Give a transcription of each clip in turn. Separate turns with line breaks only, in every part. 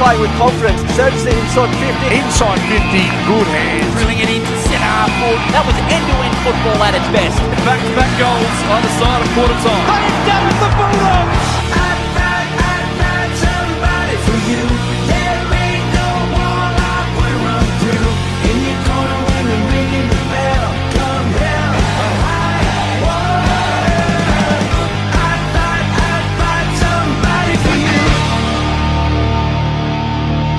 play with confidence. Serves it inside 50.
Inside 50, good hands.
Drilling it into centre half forward. That was end-to-end football at its best.
Back-to-back goals either side of quarter time.
They have done it, the Bulldogs!
I'd find somebody for you. There ain't no wall I will run through. In your corner when we're ringing the bell. Come hell or high water. I'd find somebody for you.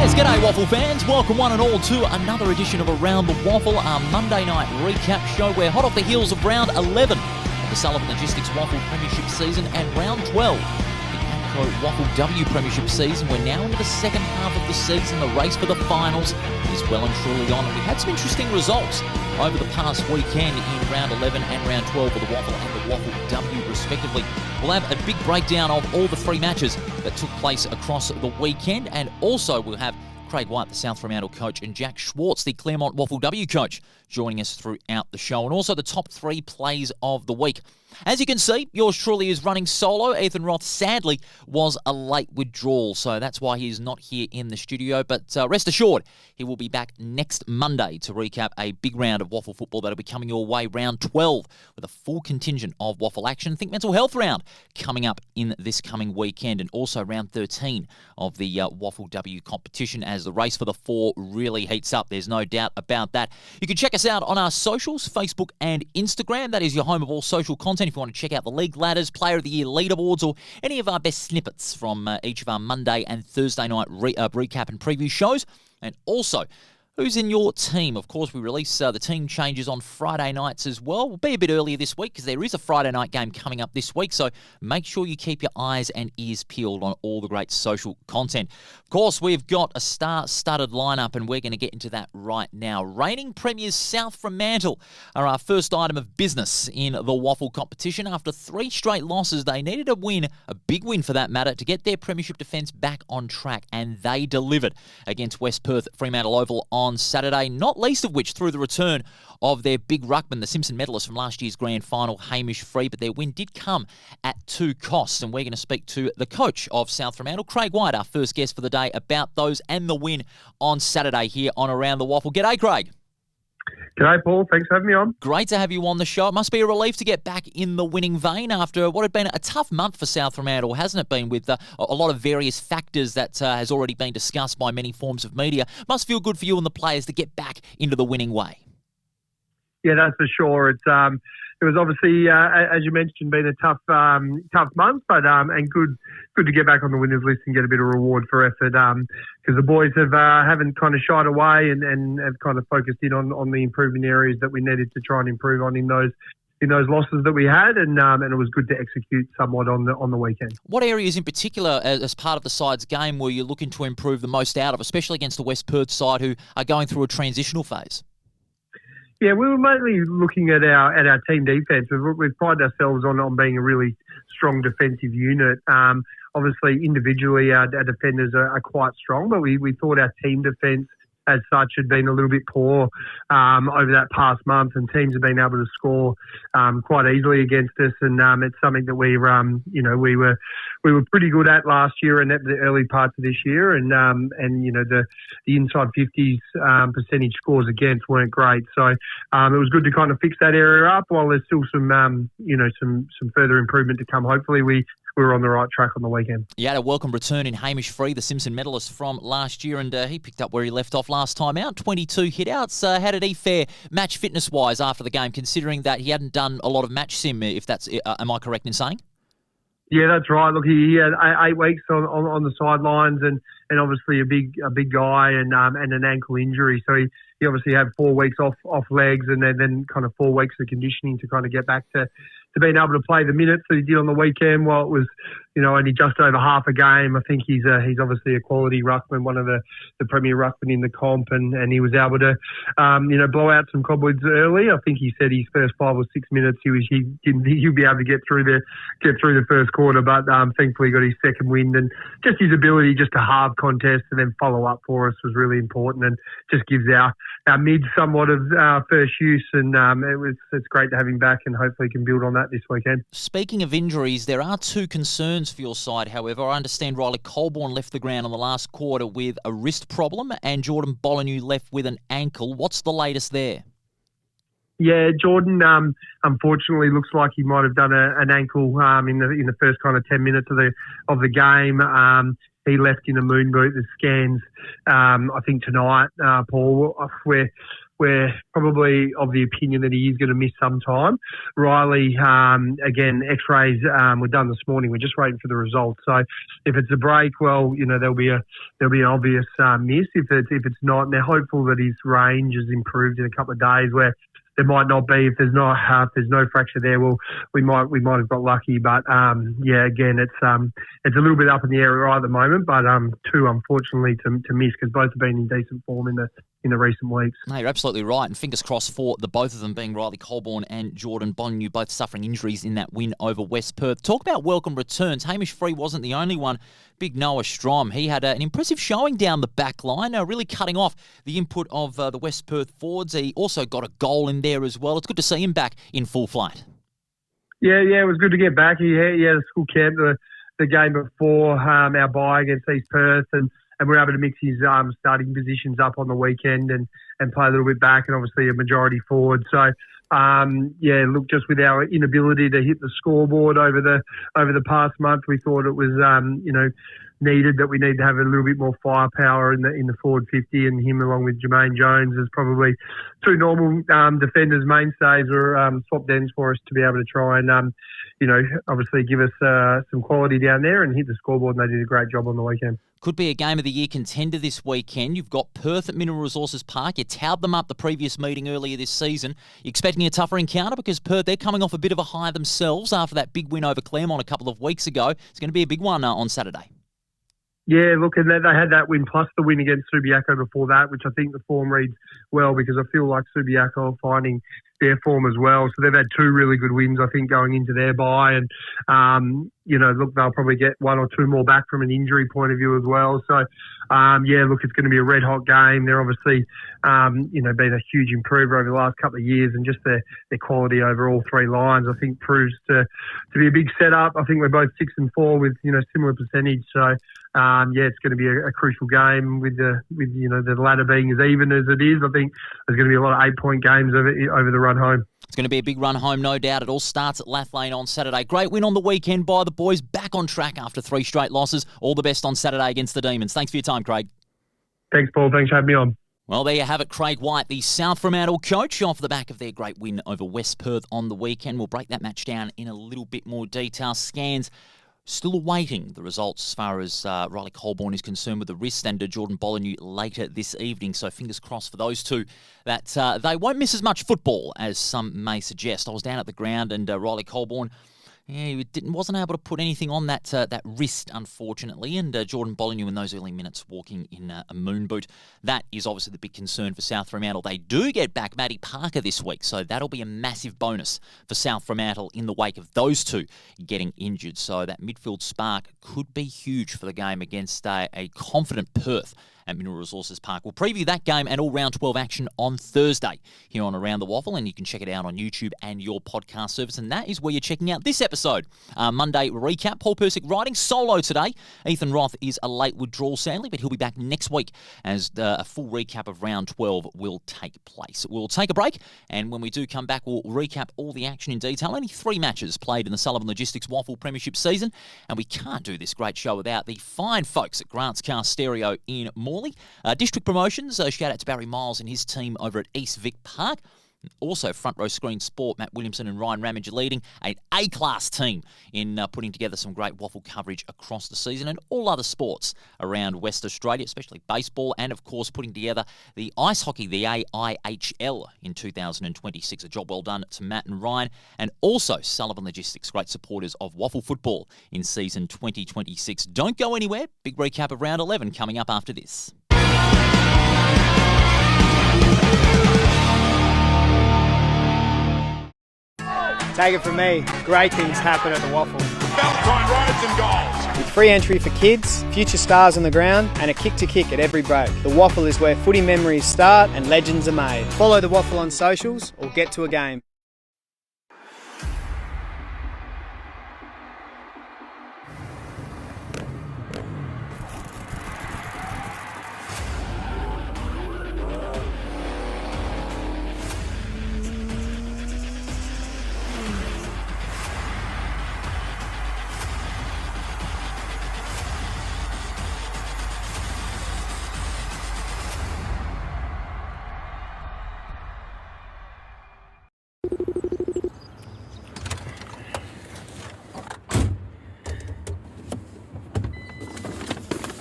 Yes, g'day WAFL fans. Welcome one and all to another edition of Around the WAFL, our Monday night recap show. We're hot off the heels of round 11 of the Sullivan Logistics WAFL Premiership season and round 12 the AMCO WAFLW Premiership season. We're now into the second half of the season. The race for the finals is well and truly on. And we had some interesting results over the past weekend in round 11 and round 12 for the WAFL and the WAFLW respectively. We'll have a big breakdown of all the three matches that took place across the weekend, and also we'll have Craig White, the South Fremantle coach, and Jack Schwarze, the Claremont WAFLW coach, joining us throughout the show, and also the top three plays of the week. As you can see, yours truly is running solo. Ethan Roth, sadly, was a late withdrawal, so that's why he is not here in the studio. But rest assured, he will be back next Monday to recap a big round of WAFL football that'll be coming your way, round 12, with a full contingent of WAFL action. Think Mental Health round coming up in this coming weekend, and also round 13 of the WAFLW competition as the race for the four really heats up. There's no doubt about that. You can check us out on our socials, Facebook and Instagram. That is your home of all social content. If you want to check out the league ladders, Player of the Year leaderboards, or any of our best snippets from each of our Monday and Thursday night recap and preview shows. And also, who's in your team? Of course, we release the team changes on Friday nights as well. We'll be a bit earlier this week because there is a Friday night game coming up this week, so make sure you keep your eyes and ears peeled on all the great social content. Of course, we've got a star-studded lineup, and we're going to get into that right now. Reigning premiers South Fremantle are our first item of business in the WAFL competition. After 3 straight losses, they needed a win, a big win for that matter, to get their premiership defence back on track, and they delivered against West Perth at Fremantle Oval on Saturday, not least of which through the return of their big ruckman, the Simpson medalist from last year's grand final, Hamish Free. But their win did come at 2 costs, and we're going to speak to the coach of South Fremantle, Craig White, our first guest for the day, about those and the win on Saturday here on Around the WAFL. G'day, Craig.
G'day, Paul. Thanks for having me on.
Great to have you on the show. It must be a relief to get back in the winning vein after what had been a tough month for South Fremantle, hasn't it been, with a lot of various factors that has already been discussed by many forms of media. Must feel good for you and the players to get back into the winning way.
Yeah, that's for sure. It was obviously, as you mentioned, been a tough month, but and good to get back on the winners list and get a bit of reward for effort, because the boys haven't kind of shied away and have kind of focused in on the improving areas that we needed to try and improve on in those losses that we had, and it was good to execute somewhat on the weekend.
What areas in particular, as part of the side's game, were you looking to improve the most out of, especially against the West Perth side, who are going through a transitional phase?
Yeah, we were mainly looking at our team defence. We've prided ourselves on being a really strong defensive unit. Obviously, individually, our defenders are quite strong, but we thought our team defence as such had been a little bit poor over that past month, and teams have been able to score quite easily against us, and it's something that we were pretty good at last year and at the early parts of this year, and the inside 50s percentage scores against weren't great, so it was good to kind of fix that area up. While there's still some further improvement to come, hopefully we were on the right track on the weekend.
You had a welcome return in Hamish Free, the Simpson medalist from last year, and he picked up where he left off last time out, 22 hit-outs. How did he fare match fitness-wise after the game, considering that he hadn't done a lot of match sim, if that's, am I correct in saying?
Yeah, that's right. Look, he had 8 weeks on the sidelines, and obviously a big guy, and an ankle injury. So he obviously had 4 weeks off legs, and then kind of 4 weeks of conditioning to kind of get back to being able to play the minutes that he did on the weekend. While it was, only just over half a game, I think he's obviously a quality ruckman, one of the premier ruckmen in the comp, and he was able to, blow out some cobwebs early. I think he said his first 5 or 6 minutes he didn't think he'd be able to get through the first quarter, but thankfully he got his second wind, and just his ability just to halve contest and then follow up for us was really important, and just gives our mid somewhat of first use, and it's great to have him back, and hopefully can build on that this weekend.
Speaking of injuries, there are 2 concerns concerns for your side, however. I understand Riley Colborne left the ground in the last quarter with a wrist problem and Jordan Bollineau left with an ankle. What's the latest there?
Yeah, Jordan, unfortunately, looks like he might have done an ankle in the first kind of 10 minutes of the game. He left in a moon boot. The scans, I think tonight, Paul, we're probably of the opinion that he is going to miss some time. Riley, again, X-rays were done this morning. We're just waiting for the results. So if it's a break, well, there'll be an obvious miss. If it's not, and they're hopeful that his range has improved in a couple of days where there might not be. If there's no fracture there, well, we might have got lucky. But yeah, again, it's a little bit up in the air right at the moment. But two, unfortunately, to miss because both have been in decent form in the recent weeks.
No, you're absolutely right, and fingers crossed for the both of them, being Riley Colborne and Jordan Bollineau, both suffering injuries in that win over West Perth. Talk about welcome returns. Hamish Free wasn't the only one. Big Noah Strom, he had an impressive showing down the back line, really cutting off the input of the West Perth forwards. He also got a goal in there as well. It's good to see him back in full flight. Yeah,
it was good to get back. He had a school camp the game before our bye against East Perth, and we're able to mix his starting positions up on the weekend and play a little bit back, and obviously a majority forward. So, look, just with our inability to hit the scoreboard over the past month, we thought it was needed that we need to have a little bit more firepower in the forward 50, and him along with Jermaine Jones as probably two normal defenders mainstays or swap ends for us to be able to try and obviously give us some quality down there and hit the scoreboard, and they did a great job on the weekend.
Could be a Game of the Year contender this weekend. You've got Perth at Mineral Resources Park. You towed them up the previous meeting earlier this season. You're expecting a tougher encounter because Perth, they're coming off a bit of a high themselves after that big win over Claremont a couple of weeks ago. It's going to be a big one on Saturday.
Yeah, look, and they had that win plus the win against Subiaco before that, which I think the form reads well because I feel like Subiaco are finding their form as well. So they've had two really good wins, I think, going into their bye. And, look, they'll probably get one or two more back from an injury point of view as well. So, it's going to be a red-hot game. They're obviously, been a huge improver over the last couple of years, and just their quality over all three lines, I think, proves to be a big setup. I think we're both 6 and 4 with, similar percentage. So, it's going to be a crucial game with the ladder being as even as it is. I think there's going to be a lot of 8-point games over the run home.
It's going to be a big run home, no doubt. It all starts at Lathlane on Saturday. Great win on the weekend by the boys, back on track after 3 straight losses. All the best on Saturday against the Demons. Thanks for your time, Craig.
Thanks, Paul. Thanks for having me on.
Well, there you have it. Craig White, the South Fremantle coach, off the back of their great win over West Perth on the weekend. We'll break that match down in a little bit more detail. Scans still awaiting the results as far as Riley Colborne is concerned with the wrist, and Jordan Bollineau later this evening. So fingers crossed for those two that they won't miss as much football as some may suggest. I was down at the ground, and Riley Colborne, he wasn't able to put anything on that wrist, unfortunately, and Jordan Bollineau in those early minutes walking in a moon boot. That is obviously the big concern for South Fremantle. They do get back Matty Parker this week, so that'll be a massive bonus for South Fremantle in the wake of those two getting injured. So that midfield spark could be huge for the game against a confident Perth at Mineral Resources Park. We'll preview that game and all round 12 action on Thursday here on Around the Waffle, and you can check it out on YouTube and your podcast service, and that is where you're checking out this episode. Monday recap. Paul Persic riding solo today. Ethan Roth is a late withdrawal, sadly, but he'll be back next week as a full recap of round 12 will take place. We'll take a break, and when we do come back, we'll recap all the action in detail. Only 3 matches played in the Sullivan Logistics WAFL Premiership season, and we can't do this great show without the fine folks at Grant's Car Stereo in Morley. District Promotions, shout out to Barry Miles and his team over at East Vic Park. Also, Front Row Screen Sport, Matt Williamson and Ryan Ramage leading an A-class team in putting together some great WAFL coverage across the season and all other sports around West Australia, especially baseball, and of course putting together the ice hockey, the AIHL in 2026. A job well done to Matt and Ryan, and also Sullivan Logistics, great supporters of WAFL football in season 2026. Don't go anywhere. Big recap of round 11 coming up after this.
Take it from me, great things happen at the WAFL.
Valentine Roads and goals.
With free entry for kids, future stars on the ground, and a kick to kick at every break. The WAFL is where footy memories start and legends are made. Follow the WAFL on socials or get to a game.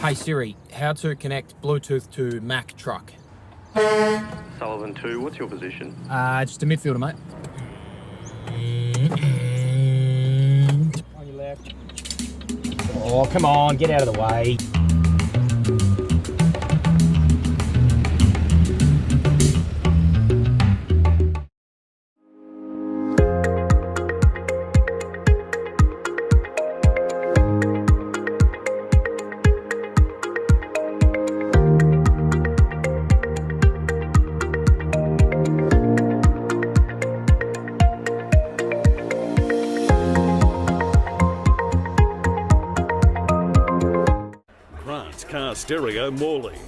Hey Siri, how to connect Bluetooth to Mac truck?
Sullivan 2, what's your position?
Just a midfielder, mate. On your left. Oh, come on, get out of the way.
Car Stereo Morley,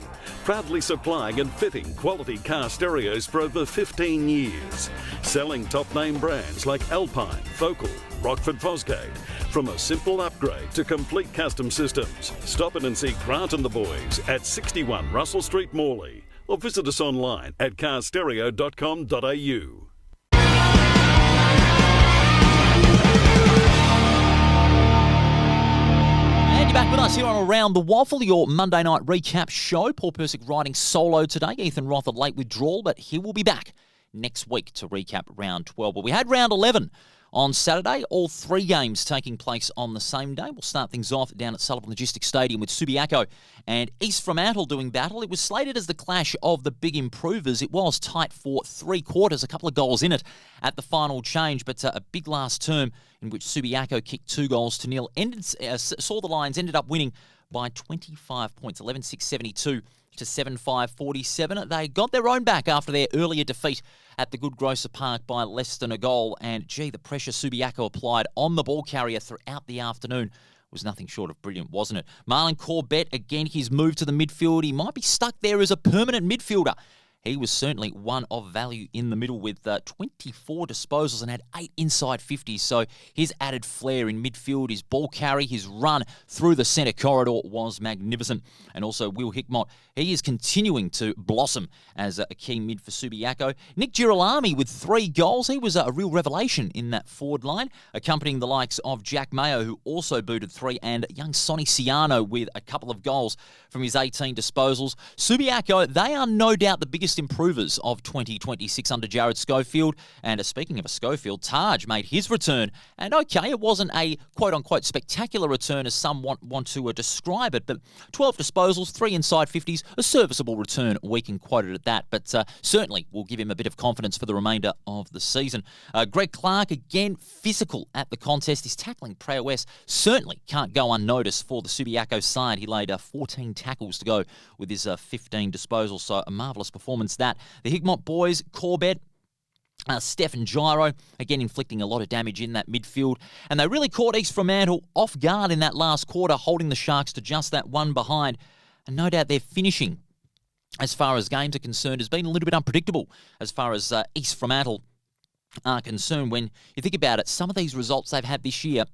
proudly supplying and fitting quality car stereos for over 15 years, selling top name brands like Alpine, Focal, Rockford Fosgate. From a simple upgrade to complete custom systems, stop in and see Grant and the boys at 61 Russell Street, Morley, or visit us online at carstereo.com.au.
Back with us here on Around the Waffle, your Monday night recap show. Paul Persic riding solo today. Ethan Roth at late withdrawal, but he will be back next week to recap round 12. But we had round 11 on Saturday, all three games taking place on the same day. We'll start things off down at Sullivan Logistics Stadium with Subiaco and East Fremantle doing battle. It was slated as the clash of the big improvers. It was tight for 3 quarters, a couple of goals in it at the final change, but a big last term in which Subiaco kicked 2-0 saw the Lions ended up winning by 25 points, 11-6-72 to 7-5-47. They got their own back after their earlier defeat at the Good Grocer Park by less than a goal. And, gee, the pressure Subiaco applied on the ball carrier throughout the afternoon was nothing short of brilliant, wasn't it? Marlon Corbett, again, his move to the midfield. He might be stuck there as a permanent midfielder. He was certainly one of value in the middle with 24 disposals and had 8 inside 50s. So his added flair in midfield, his ball carry, his run through the centre corridor was magnificent. And also Will Hickmott, he is continuing to blossom as a key mid for Subiaco. Nick Girolami with 3 goals. He was a real revelation in that forward line, accompanying the likes of Jack Mayo, who also booted 3, and young Sonny Ciano with a couple of goals from his 18 disposals. Subiaco, they are no doubt the biggest improvers of 2026 under Jared Schofield. And speaking of a Schofield, Taj made his return. And okay, it wasn't a quote-unquote spectacular return as some want to describe it, but 12 disposals, 3 inside 50s, a serviceable return, we can quote it at that. But certainly will give him a bit of confidence for the remainder of the season. Greg Clark, again, physical at the contest. His tackling prowess certainly can't go unnoticed for the Subiaco side. He laid 14 tackles to go with his 15 disposals, so a marvellous performance that. The Hickmott boys, Corbett, Stephen Gyro, again inflicting a lot of damage in that midfield. And they really caught East Fremantle off guard in that last quarter, holding the Sharks to just that one behind. And no doubt their finishing, as far as games are concerned, has been a little bit unpredictable as far as East Fremantle are concerned. When you think about it, some of these results they've had this year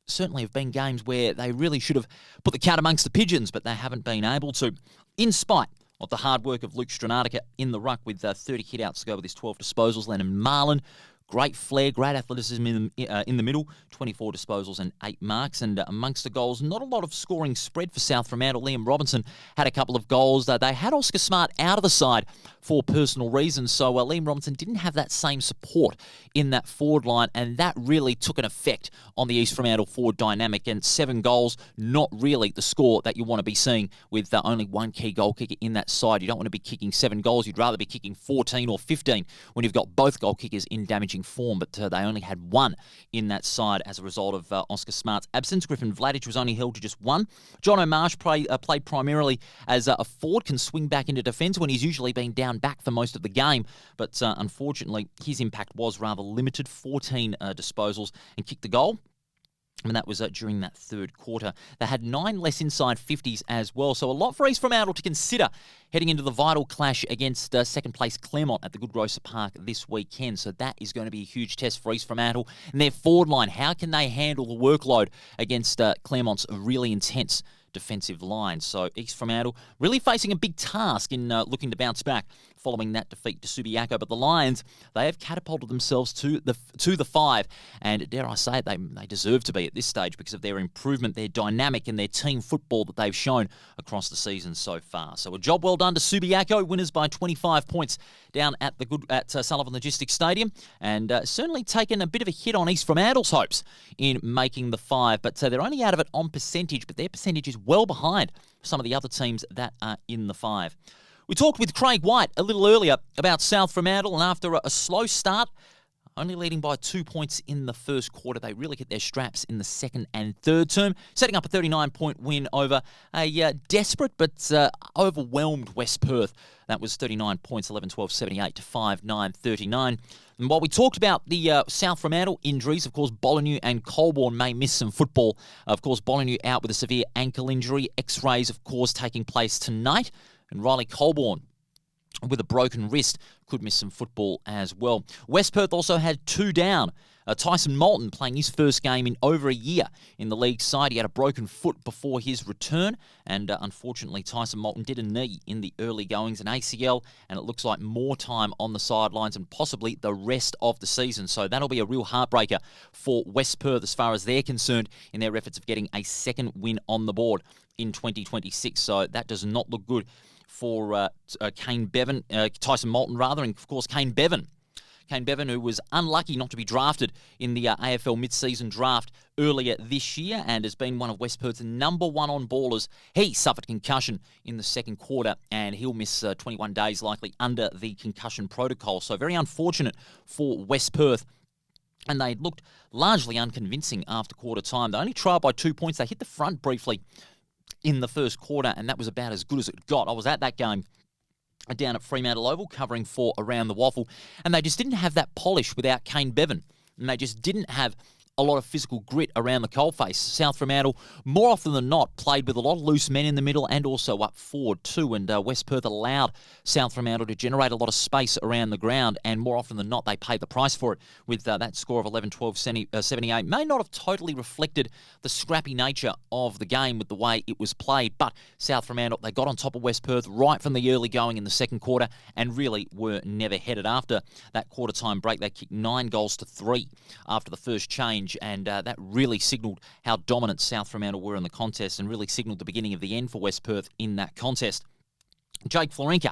certainly have been games where they really should have put the cat amongst the pigeons, but they haven't been able to, in spite of the hard work of Luke Stranatica in the ruck with 30 hit-outs to go with his 12 disposals. Lennon Marlin, great flair, great athleticism in the middle, 24 disposals and 8 marks. And amongst the goals, not a lot of scoring spread for South Fremantle. Liam Robinson had a couple of goals. They had Oscar Smart out of the side for personal reasons, so Liam Robinson didn't have that same support in that forward line, and that really took an effect on the East Fremantle forward dynamic. And 7 goals, not really the score that you want to be seeing with only one key goal kicker in that side. You don't want to be kicking 7 goals. You'd rather be kicking 14 or 15 when you've got both goal kickers in damaging form, but they only had 1 in that side as a result of Oscar Smart's absence. Griffin Vladic was only held to just 1. John O'Marsh played primarily as a forward, can swing back into defence when he's usually been down back for most of the game, but unfortunately his impact was rather limited. 14 disposals and kicked the goal. And that was during that third quarter. They had 9 less inside 50s as well. So a lot for East Fremantle to consider heading into the vital clash against second place Claremont at the Good Grocer Park this weekend. So that is going to be a huge test for East Fremantle. And their forward line, how can they handle the workload against Claremont's really intense defensive line. So East Fremantle really facing a big task in looking to bounce back following that defeat to Subiaco. But the Lions, they have catapulted themselves to the 5, and dare I say it, they deserve to be at this stage because of their improvement, their dynamic, and their team football that they've shown across the season so far. So a job well done to Subiaco, winners by 25 points down at Sullivan Logistics Stadium, and certainly taken a bit of a hit on East Fremantle's hopes in making the 5. But they're only out of it on percentage, but their percentage is well behind some of the other teams that are in the 5. We talked with Craig White a little earlier about South Fremantle, and after a slow start, only leading by 2 points in the first quarter, they really hit their straps in the second and third term, setting up a 39-point win over a desperate but overwhelmed West Perth. That was 39 points, 11-12-78 to 5-9-39. And while we talked about the South Fremantle injuries, of course, Bolineau and Colborne may miss some football. Of course, Bolineau out with a severe ankle injury. X-rays, of course, taking place tonight. And Riley Colborne, with a broken wrist, could miss some football as well. West Perth also had 2 down. Tyson Moulton playing his first game in over a year in the league side. He had a broken foot before his return, and unfortunately Tyson Moulton did a knee in the early goings, an ACL, and it looks like more time on the sidelines and possibly the rest of the season. So that'll be a real heartbreaker for West Perth as far as they're concerned in their efforts of getting a second win on the board in 2026. So that does not look good for Kane Bevan, Tyson Moulton rather, and of course Kane Bevan. Kane Bevan, who was unlucky not to be drafted in the AFL mid-season draft earlier this year and has been one of West Perth's number 1 on ballers. He suffered concussion in the second quarter and he'll miss 21 days likely under the concussion protocol. So very unfortunate for West Perth. And they looked largely unconvincing after quarter time. They only trailed by 2 points. They hit the front briefly in the first quarter, and that was about as good as it got. I was at that game down at Fremantle Oval covering for Around the WAFL, and they just didn't have that polish without Kane Bevan, and they just didn't have a lot of physical grit around the coalface. South Fremantle, more often than not, played with a lot of loose men in the middle and also up forward too, and West Perth allowed South Fremantle to generate a lot of space around the ground, and more often than not, they paid the price for it with that score of 11-12-78. May not have totally reflected the scrappy nature of the game with the way it was played, but South Fremantle, they got on top of West Perth right from the early going in the second quarter and really were never headed. After that quarter-time break, they kicked 9-3 after the first change, and that really signalled how dominant South Fremantle were in the contest and really signalled the beginning of the end for West Perth in that contest. Jake Florenka,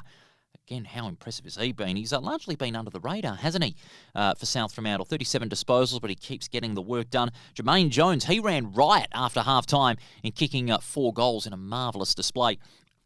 again, how impressive has he been? He's largely been under the radar, hasn't he, for South Fremantle? 37 disposals, but he keeps getting the work done. Jermaine Jones, he ran riot after half-time in kicking 4 goals in a marvellous display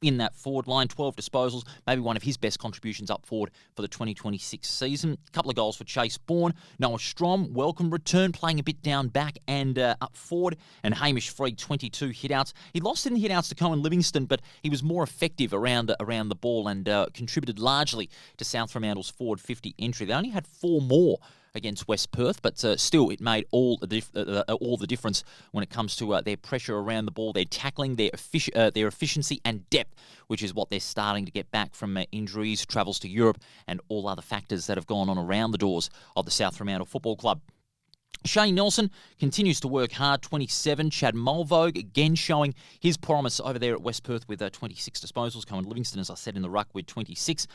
in that forward line. 12 disposals, maybe one of his best contributions up forward for the 2026 season. A couple of goals for Chase Bourne. Noah Strom, welcome return, playing a bit down back and up forward. And Hamish Freed, 22 hitouts. He lost in the hitouts to Cohen Livingston, but he was more effective around the ball and contributed largely to South Fremantle's forward 50 entry. They only had 4 more against West Perth, but still it made all the difference when it comes to their pressure around the ball, their tackling, their efficiency and depth, which is what they're starting to get back from injuries, travels to Europe, and all other factors that have gone on around the doors of the South Fremantle Football Club. Shane Nelson continues to work hard, 27. Chad Mulvogue, again showing his promise over there at West Perth with 26 disposals. Cohen Livingston, as I said, in the ruck with 26.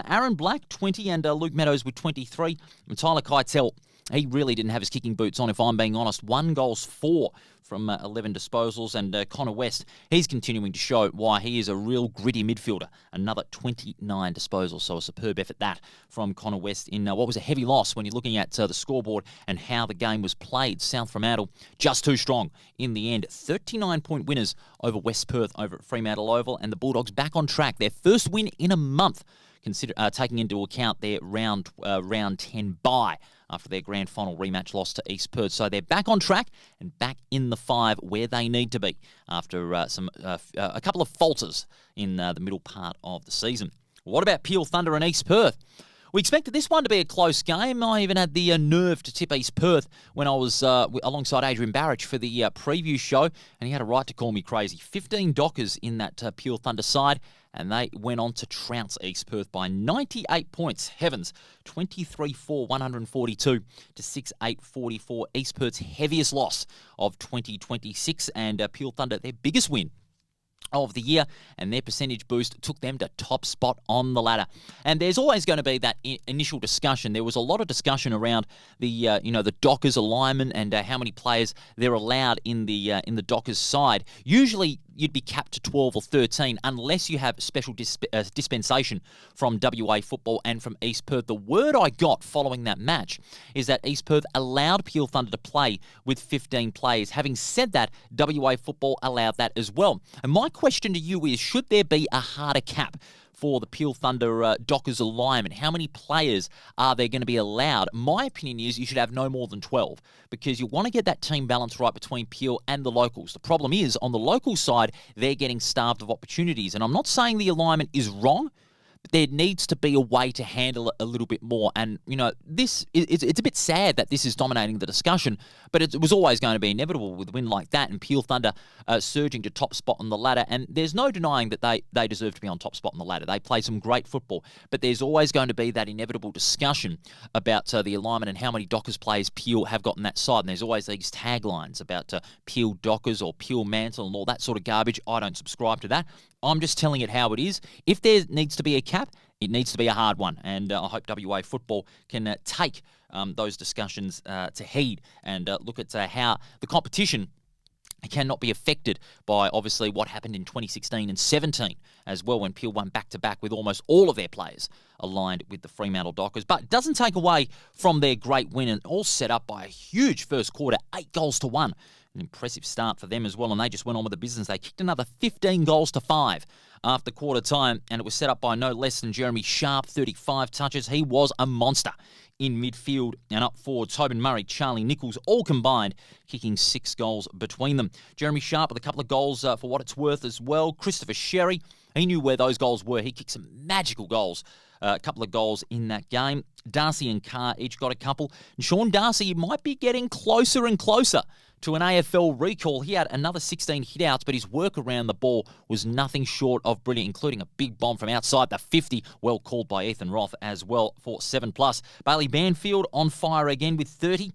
Aaron Black, 20, and Luke Meadows with 23. And Tyler Keitel, he really didn't have his kicking boots on, if I'm being honest. 1 goals 4 from 11 disposals. And Connor West, he's continuing to show why he is a real gritty midfielder. Another 29 disposals, so a superb effort that from Connor West in what was a heavy loss when you're looking at the scoreboard and how the game was played. South Fremantle just too strong in the end. 39-point winners over West Perth over at Fremantle Oval, and the Bulldogs back on track. Their first win in a month, taking into account their round 10 bye after their grand final rematch loss to East Perth. So they're back on track and back in the 5 where they need to be after a couple of falters in the middle part of the season. What about Peel Thunder and East Perth? We expected this one to be a close game. I even had the nerve to tip East Perth when I was alongside Adrian Barrich for the preview show, and he had a right to call me crazy. 15 Dockers in that Peel Thunder side, and they went on to trounce East Perth by 98 points. Heavens, 23-4, 142 to 6-8, 44. East Perth's heaviest loss of 2026, and Peel Thunder, their biggest win of the year, and their percentage boost took them to top spot on the ladder. And there's always going to be that initial discussion. There was a lot of discussion around the Dockers alignment and how many players they're allowed in the Dockers side. Usually you'd be capped to 12 or 13 unless you have special dispensation from WA Football and from East Perth. The word I got following that match is that East Perth allowed Peel Thunder to play with 15 players. Having said that, WA Football allowed that as well. And my question to you is, should there be a harder cap for the Peel Thunder Dockers alignment? How many players are there going to be allowed? My opinion is you should have no more than 12 because you want to get that team balance right between Peel and the locals. The problem is, on the local side, they're getting starved of opportunities. And I'm not saying the alignment is wrong, but there needs to be a way to handle it a little bit more. And, it's a bit sad that this is dominating the discussion, but it was always going to be inevitable with a win like that and Peel Thunder surging to top spot on the ladder. And there's no denying that they deserve to be on top spot on the ladder. They play some great football, but there's always going to be that inevitable discussion about the alignment and how many Dockers players Peel have got on that side. And there's always these taglines about Peel Dockers or Peel Mantle and all that sort of garbage. I don't subscribe to that. I'm just telling it how it is. If there needs to be a cap, it needs to be a hard one. And I hope WA Football can take those discussions to heed and look at how the competition cannot be affected by, obviously, what happened in 2016 and 17 as well, when Peel won back-to-back with almost all of their players aligned with the Fremantle Dockers. But it doesn't take away from their great win, and all set up by a huge first quarter, 8-1. An impressive start for them as well, and they just went on with the business. They kicked another 15-5 after quarter time, and it was set up by no less than Jeremy Sharp, 35 touches. He was a monster in midfield and up forward. Tobin Murray, Charlie Nichols, all combined, kicking 6 goals between them. Jeremy Sharp with a couple of goals for what it's worth as well. Christopher Sherry, he knew where those goals were. He kicked some magical goals. A couple of goals in that game. Darcy and Carr each got a couple. And Sean Darcy might be getting closer and closer to an AFL recall. He had another 16 hit-outs, but his work around the ball was nothing short of brilliant, including a big bomb from outside the 50, well called by Ethan Roth as well for 7+. Bailey Banfield on fire again with 30.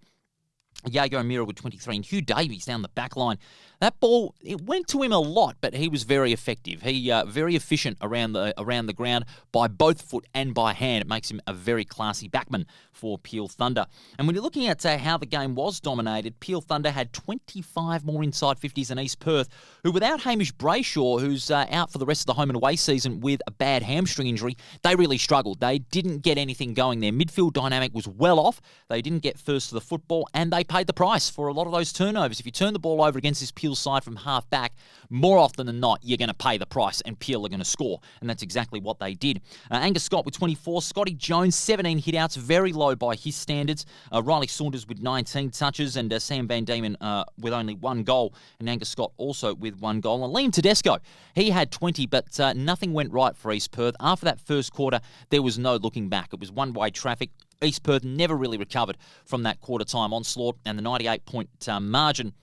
Yago Mira with 23, and Hugh Davies down the back line. That ball, it went to him a lot, but he was very effective. He very efficient around the ground by both foot and by hand. It makes him a very classy backman for Peel Thunder. And when you're looking at how the game was dominated, Peel Thunder had 25 more inside 50s than East Perth, who without Hamish Brayshaw, who's out for the rest of the home and away season with a bad hamstring injury, they really struggled. They didn't get anything going. Their midfield dynamic was well off. They didn't get first to the football, and they paid the price for a lot of those turnovers. If you turn the ball over against this Peel side from half back, more often than not, you're going to pay the price and Peel are going to score. And that's exactly what they did. Angus Scott with 24, Scotty Jones, 17 hit-outs, very low by his standards. Riley Saunders with 19 touches and Sam Van Diemen with only 1 goal. And Angus Scott also with 1 goal. And Liam Tedesco, he had 20, but nothing went right for East Perth. After that first quarter, there was no looking back. It was one-way traffic. East Perth never really recovered from that quarter-time onslaught, and the 98-point margin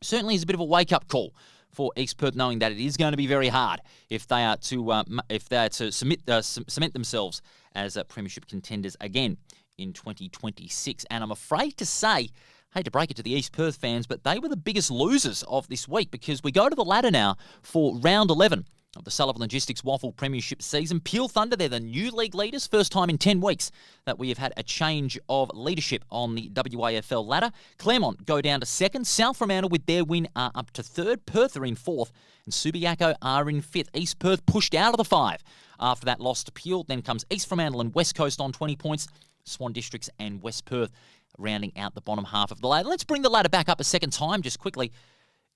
certainly is a bit of a wake-up call for East Perth, knowing that it is going to be very hard if they are to cement themselves as premiership contenders again in 2026. And I'm afraid to say, hate to break it to the East Perth fans, but they were the biggest losers of this week, because we go to the ladder now for round 11 of the Sullivan Logistics WAFL Premiership season. Peel Thunder, they're the new league leaders. First time in 10 weeks that we have had a change of leadership on the WAFL ladder. Claremont go down to second. South Fremantle with their win are up to third. Perth are in fourth. And Subiaco are in fifth. East Perth pushed out of the 5 after that loss to Peel. Then comes East Fremantle and West Coast on 20 points. Swan Districts and West Perth rounding out the bottom half of the ladder. Let's bring the ladder back up a second time just quickly.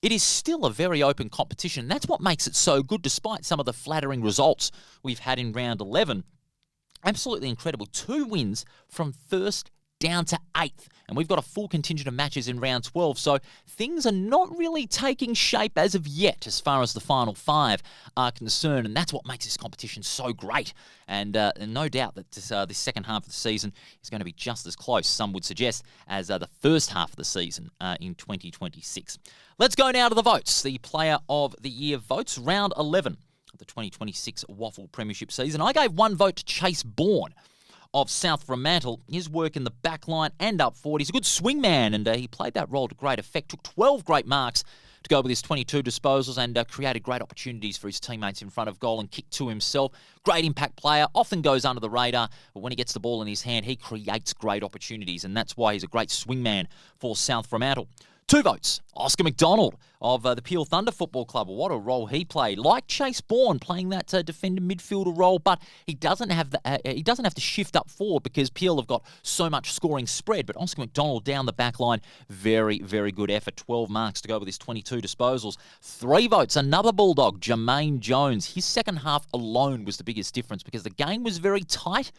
It is still a very open competition. That's what makes it so good, despite some of the flattering results we've had in round 11. Absolutely incredible. 2 wins from first down to 8th. And we've got a full contingent of matches in round 12. So things are not really taking shape as of yet as far as the final 5 are concerned. And that's what makes this competition so great. And no doubt that this second half of the season is going to be just as close, some would suggest, as the first half of the season in 2026. Let's go now to the votes. The Player of the Year votes. Round 11 of the 2026 WAFL Premiership season. I gave 1 vote to Chase Bourne of South Fremantle. His work in the back line and up forward. He's a good swing man, and he played that role to great effect. Took 12 great marks to go with his 22 disposals and created great opportunities for his teammates in front of goal and kicked to himself. Great impact player, often goes under the radar, but when he gets the ball in his hand, he creates great opportunities, and that's why he's a great swingman for South Fremantle. 2 votes. Oscar McDonald of the Peel Thunder Football Club. What a role he played. Like Chase Bourne, playing that defender midfielder role, but he doesn't have to shift up forward because Peel have got so much scoring spread. But Oscar McDonald down the back line, very, very good effort. 12 marks to go with his 22 disposals. 3 votes. Another Bulldog, Jermaine Jones. His second half alone was the biggest difference because the game was very tight.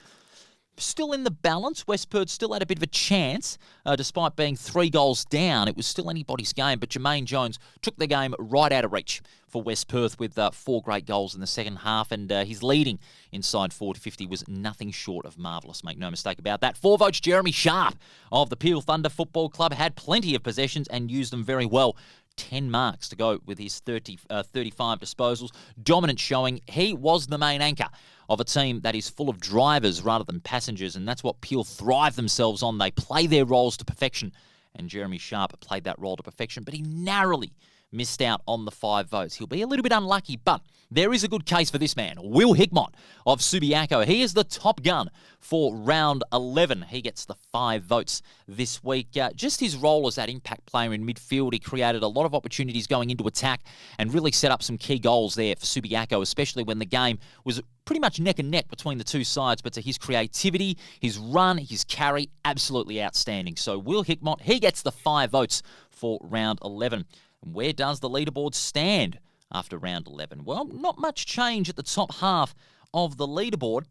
Still in the balance. West Perth still had a bit of a chance, despite being 3 goals down. It was still anybody's game, but Jermaine Jones took the game right out of reach for West Perth with 4 great goals in the second half, and his leading inside 40-50 was nothing short of marvellous. Make no mistake about that. 4 votes, Jeremy Sharp of the Peel Thunder Football Club. Had plenty of possessions and used them very well. 10 marks to go with his 35 disposals. Dominant showing. He was the main anchor of a team that is full of drivers rather than passengers, and that's what Peel thrive themselves on. They play their roles to perfection, and Jeremy Sharp played that role to perfection, but he narrowly missed out on the 5 votes. He'll be a little bit unlucky, but there is a good case for this man. Will Hickmott of Subiaco. He is the top gun for round 11. He gets the 5 votes this week. Just his role as that impact player in midfield, he created a lot of opportunities going into attack and really set up some key goals there for Subiaco, especially when the game was pretty much neck and neck between the two sides. But to his creativity, his run, his carry, absolutely outstanding. So Will Hickmott, he gets the 5 votes for round 11. Where does the leaderboard stand after round 11? Well, not much change at the top half of the leaderboard,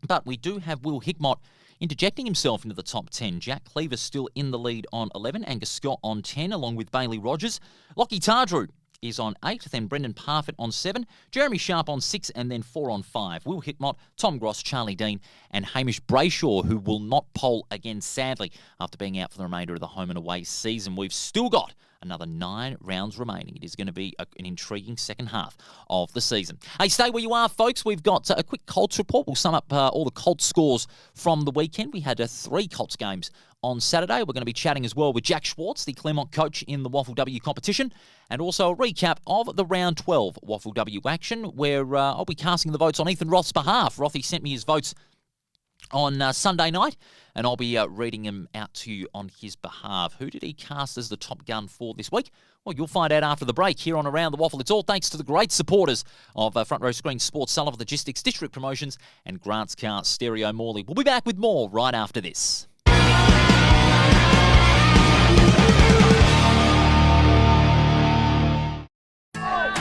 but we do have Will Hickmott interjecting himself into the top 10. Jack Cleaver still in the lead on 11, Angus Scott on 10, along with Bailey Rogers. Lockie Tardrew is on 8, then Brendan Parfitt on 7, Jeremy Sharp on 6, and then 4 on 5. Will Hickmott, Tom Gross, Charlie Dean, and Hamish Brayshaw, who will not poll again, sadly, after being out for the remainder of the home and away season. We've still got another 9 rounds remaining. It is going to be an intriguing second half of the season. Hey, stay where you are, folks. We've got a quick Colts report. We'll sum up all the Colts scores from the weekend. We had 3 Colts games on Saturday. We're going to be chatting as well with Jack Schwarze, the Claremont coach in the WAFL W competition, and also a recap of the round 12 WAFL W action, where I'll be casting the votes on Ethan Roth's behalf. Rothy sent me his votes on Sunday night, and I'll be reading them out to you on his behalf. Who did he cast as the top gun for this week? Well, you'll find out after the break here on Around the Waffle. It's all thanks to the great supporters of Front Row Screen Sports, Sullivan Logistics, District Promotions, and Grant's Car Stereo Morley. We'll be back with more right after this.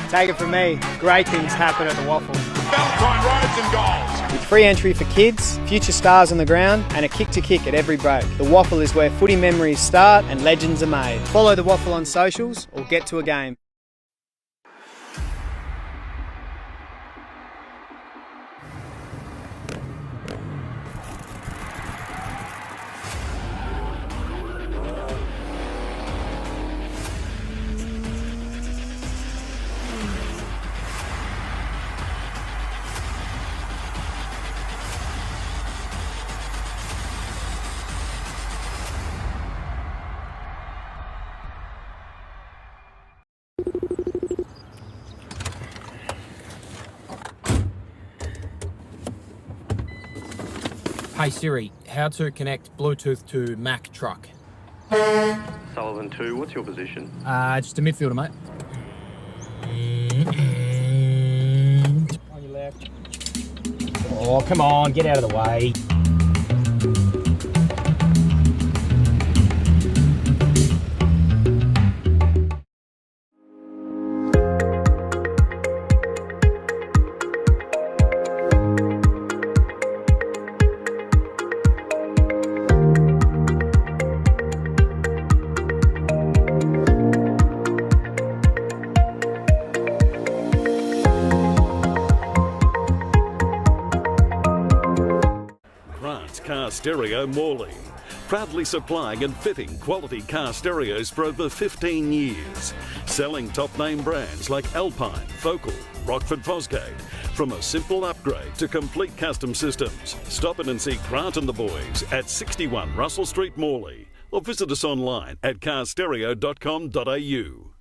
Take it from me, great things happen at the Waffle.
Valentine roads and goals.
With free entry for kids, future stars on the ground, and a kick to kick at every break. The Waffle is where footy memories start and legends are made. Follow the Waffle on socials or get to a game.
Hey Siri, how to connect Bluetooth to Mac truck?
Sullivan 2, what's your position?
Just a midfielder, mate. On your left. Oh, come on, get out of the way.
Car Stereo Morley, proudly supplying and fitting quality car stereos for over 15 years, selling top name brands like Alpine, Focal, Rockford Fosgate. From a simple upgrade to complete custom systems, stop in and see Grant and the boys at 61 Russell Street, Morley, or visit us online at carstereo.com.au.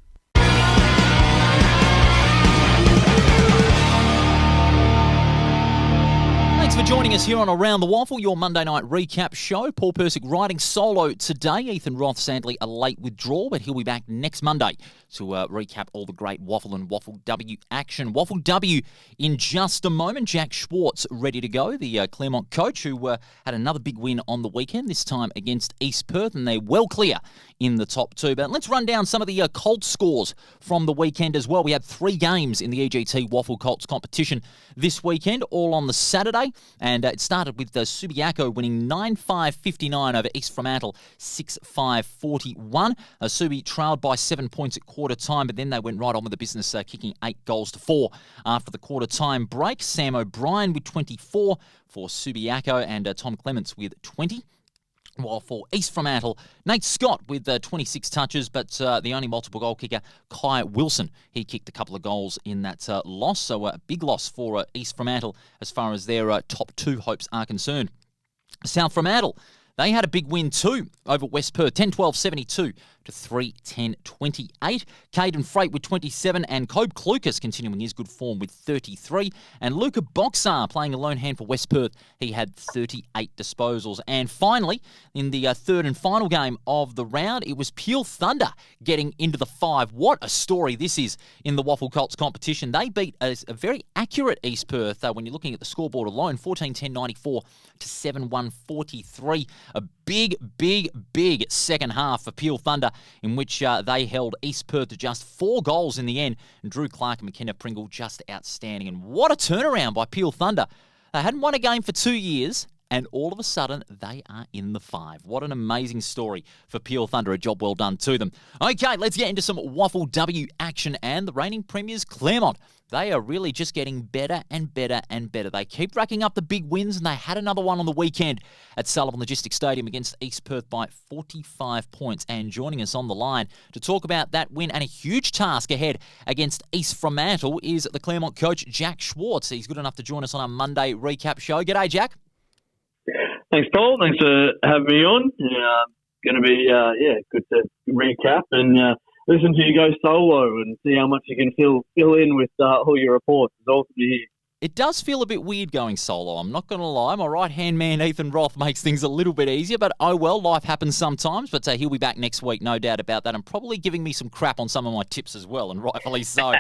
Joining us here on Around the Waffle, your Monday night recap show. Paul Persic riding solo today. Ethan Roth, sadly, a late withdrawal, but he'll be back next Monday to recap all the great WAFL and WAFL W action. WAFL W in just a moment. Jack Schwarze ready to go, the Claremont coach, who had another big win on the weekend, this time against East Perth, and they're well clear in the top two. But let's run down some of the Colts scores from the weekend as well. We had 3 games in the EGT WAFL Colts competition this weekend, all on the Saturday. And it started with Subiaco winning 9-5-59 over East Fremantle, 6-5-41. Subi trailed by 7 points at quarter time, but then they went right on with the business, kicking 8 goals to 4 after the quarter time break. Sam O'Brien with 24 for Subiaco and Tom Clements with 20. While for East Fremantle, Nate Scott with 26 touches, but the only multiple goal kicker, Kai Wilson, he kicked a couple of goals in that loss. So a big loss for East Fremantle as far as their top 2 hopes are concerned. South Fremantle, they had a big win too over West Perth, 10-12-72 to 3-10-28. Caden Freight with 27 and Cobe Klukas continuing his good form with 33. And Luca Boxar playing a lone hand for West Perth. He had 38 disposals. And finally, in the third and final game of the round, it was Peel Thunder getting into the 5. What a story this is in the WAFL Colts competition. They beat a very accurate East Perth when you're looking at the scoreboard alone, 14-10-94 to 7-1-43. A big second half for Peel Thunder, in which they held East Perth to just 4 goals in the end. And Drew Clark and McKenna Pringle just outstanding. And what a turnaround by Peel Thunder. They hadn't won a game for 2 years, and all of a sudden, they are in the 5. What an amazing story for Peel Thunder. A job well done to them. Okay, let's get into some WAFL W action. And the reigning premiers, Claremont, they are really just getting better and better and better. They keep racking up the big wins, and they had another one on the weekend at Sullivan Logistics Stadium against East Perth by 45 points. And joining us on the line to talk about that win and a huge task ahead against East Fremantle is the Claremont coach, Jack Schwarze. He's good enough to join us on our Monday recap show. G'day, Jack.
Thanks, Paul. Thanks for having me on. Going to be, good to recap and listen to you go solo and see how much you can fill in with all your reports. It's awesome to hear.
It does feel a bit weird going solo, I'm not going to lie. My right-hand man, Ethan Roth, makes things a little bit easier, but oh well, life happens sometimes. But he'll be back next week, no doubt about that, and probably giving me some crap on some of my tips as well, and rightfully so.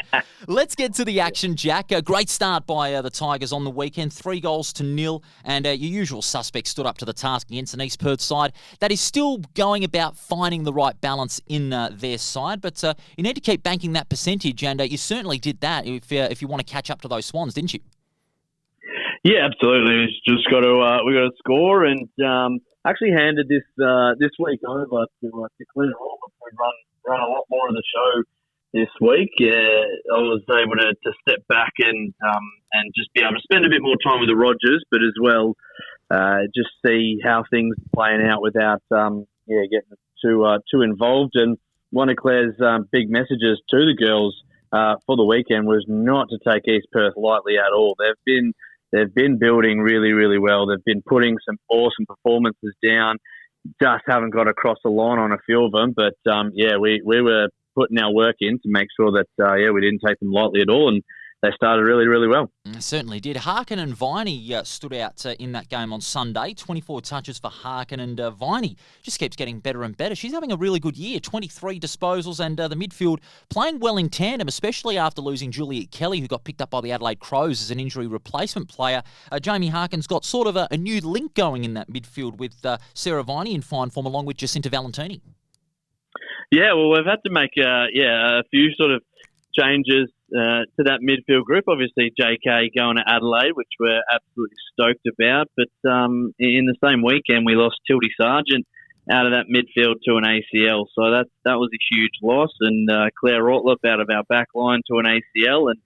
Let's get to the action, Jack. A great start by the Tigers on the weekend, 3-0, and your usual suspects stood up to the task against an East Perth side that is still going about finding the right balance in their side, but you need to keep banking that percentage, and you certainly did that if you want to catch up to those Swans, didn't you?
Yeah, absolutely. It's just we got to score, and actually handed this week over to Claremont. We've run a lot more of the show this week. I was able to step back and just be able to spend a bit more time with the Rogers, but as well just see how things are playing out without getting too involved. And one of Claire's big messages to the girls for the weekend was not to take East Perth lightly at all. They've been building really, really well. They've been putting some awesome performances down. Just haven't got across the line on a few of them. But, we were putting our work in to make sure that, we didn't take them lightly at all. And they started really, really well.
Certainly did. Harkin and Viney stood out in that game on Sunday. 24 touches for Harkin, and Viney just keeps getting better and better. She's having a really good year. 23 disposals, and the midfield playing well in tandem, especially after losing Juliet Kelly, who got picked up by the Adelaide Crows as an injury replacement player. Jamie Harkin's got sort of a new link going in that midfield with Sarah Viney in fine form, along with Jacinta Valentini.
Yeah, well, we've had to make a few sort of changes to that midfield group. Obviously, JK going to Adelaide, which we're absolutely stoked about. But in the same weekend, we lost Tildy Sargent out of that midfield to an ACL. So that was a huge loss. And Claire Ortliff out of our back line to an ACL. And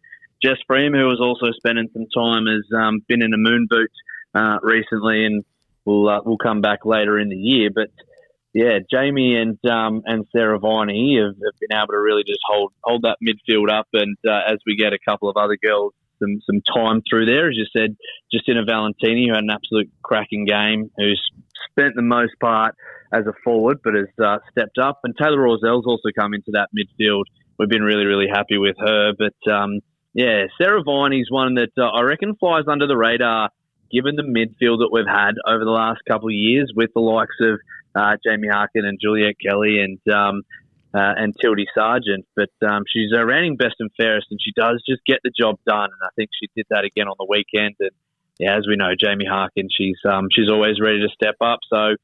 Jess Freeman, who was also spending some time, has been in a moon boot recently, and will come back later in the year. But yeah, Jamie and Sarah Viney have been able to really just hold that midfield up, and as we get a couple of other girls some time through there, as you said, Justina Valentini, who had an absolute cracking game, who's spent the most part as a forward, but has stepped up, and Taylor Rorzell's also come into that midfield. We've been really, really happy with her, but Sarah Viney's one that I reckon flies under the radar given the midfield that we've had over the last couple of years with the likes of Jamie Harkin and Juliet Kelly and Tildy Sargent, but she's reigning best and fairest, and she does just get the job done. And I think she did that again on the weekend. And yeah, as we know, Jamie Harkin, she's always ready to step up. So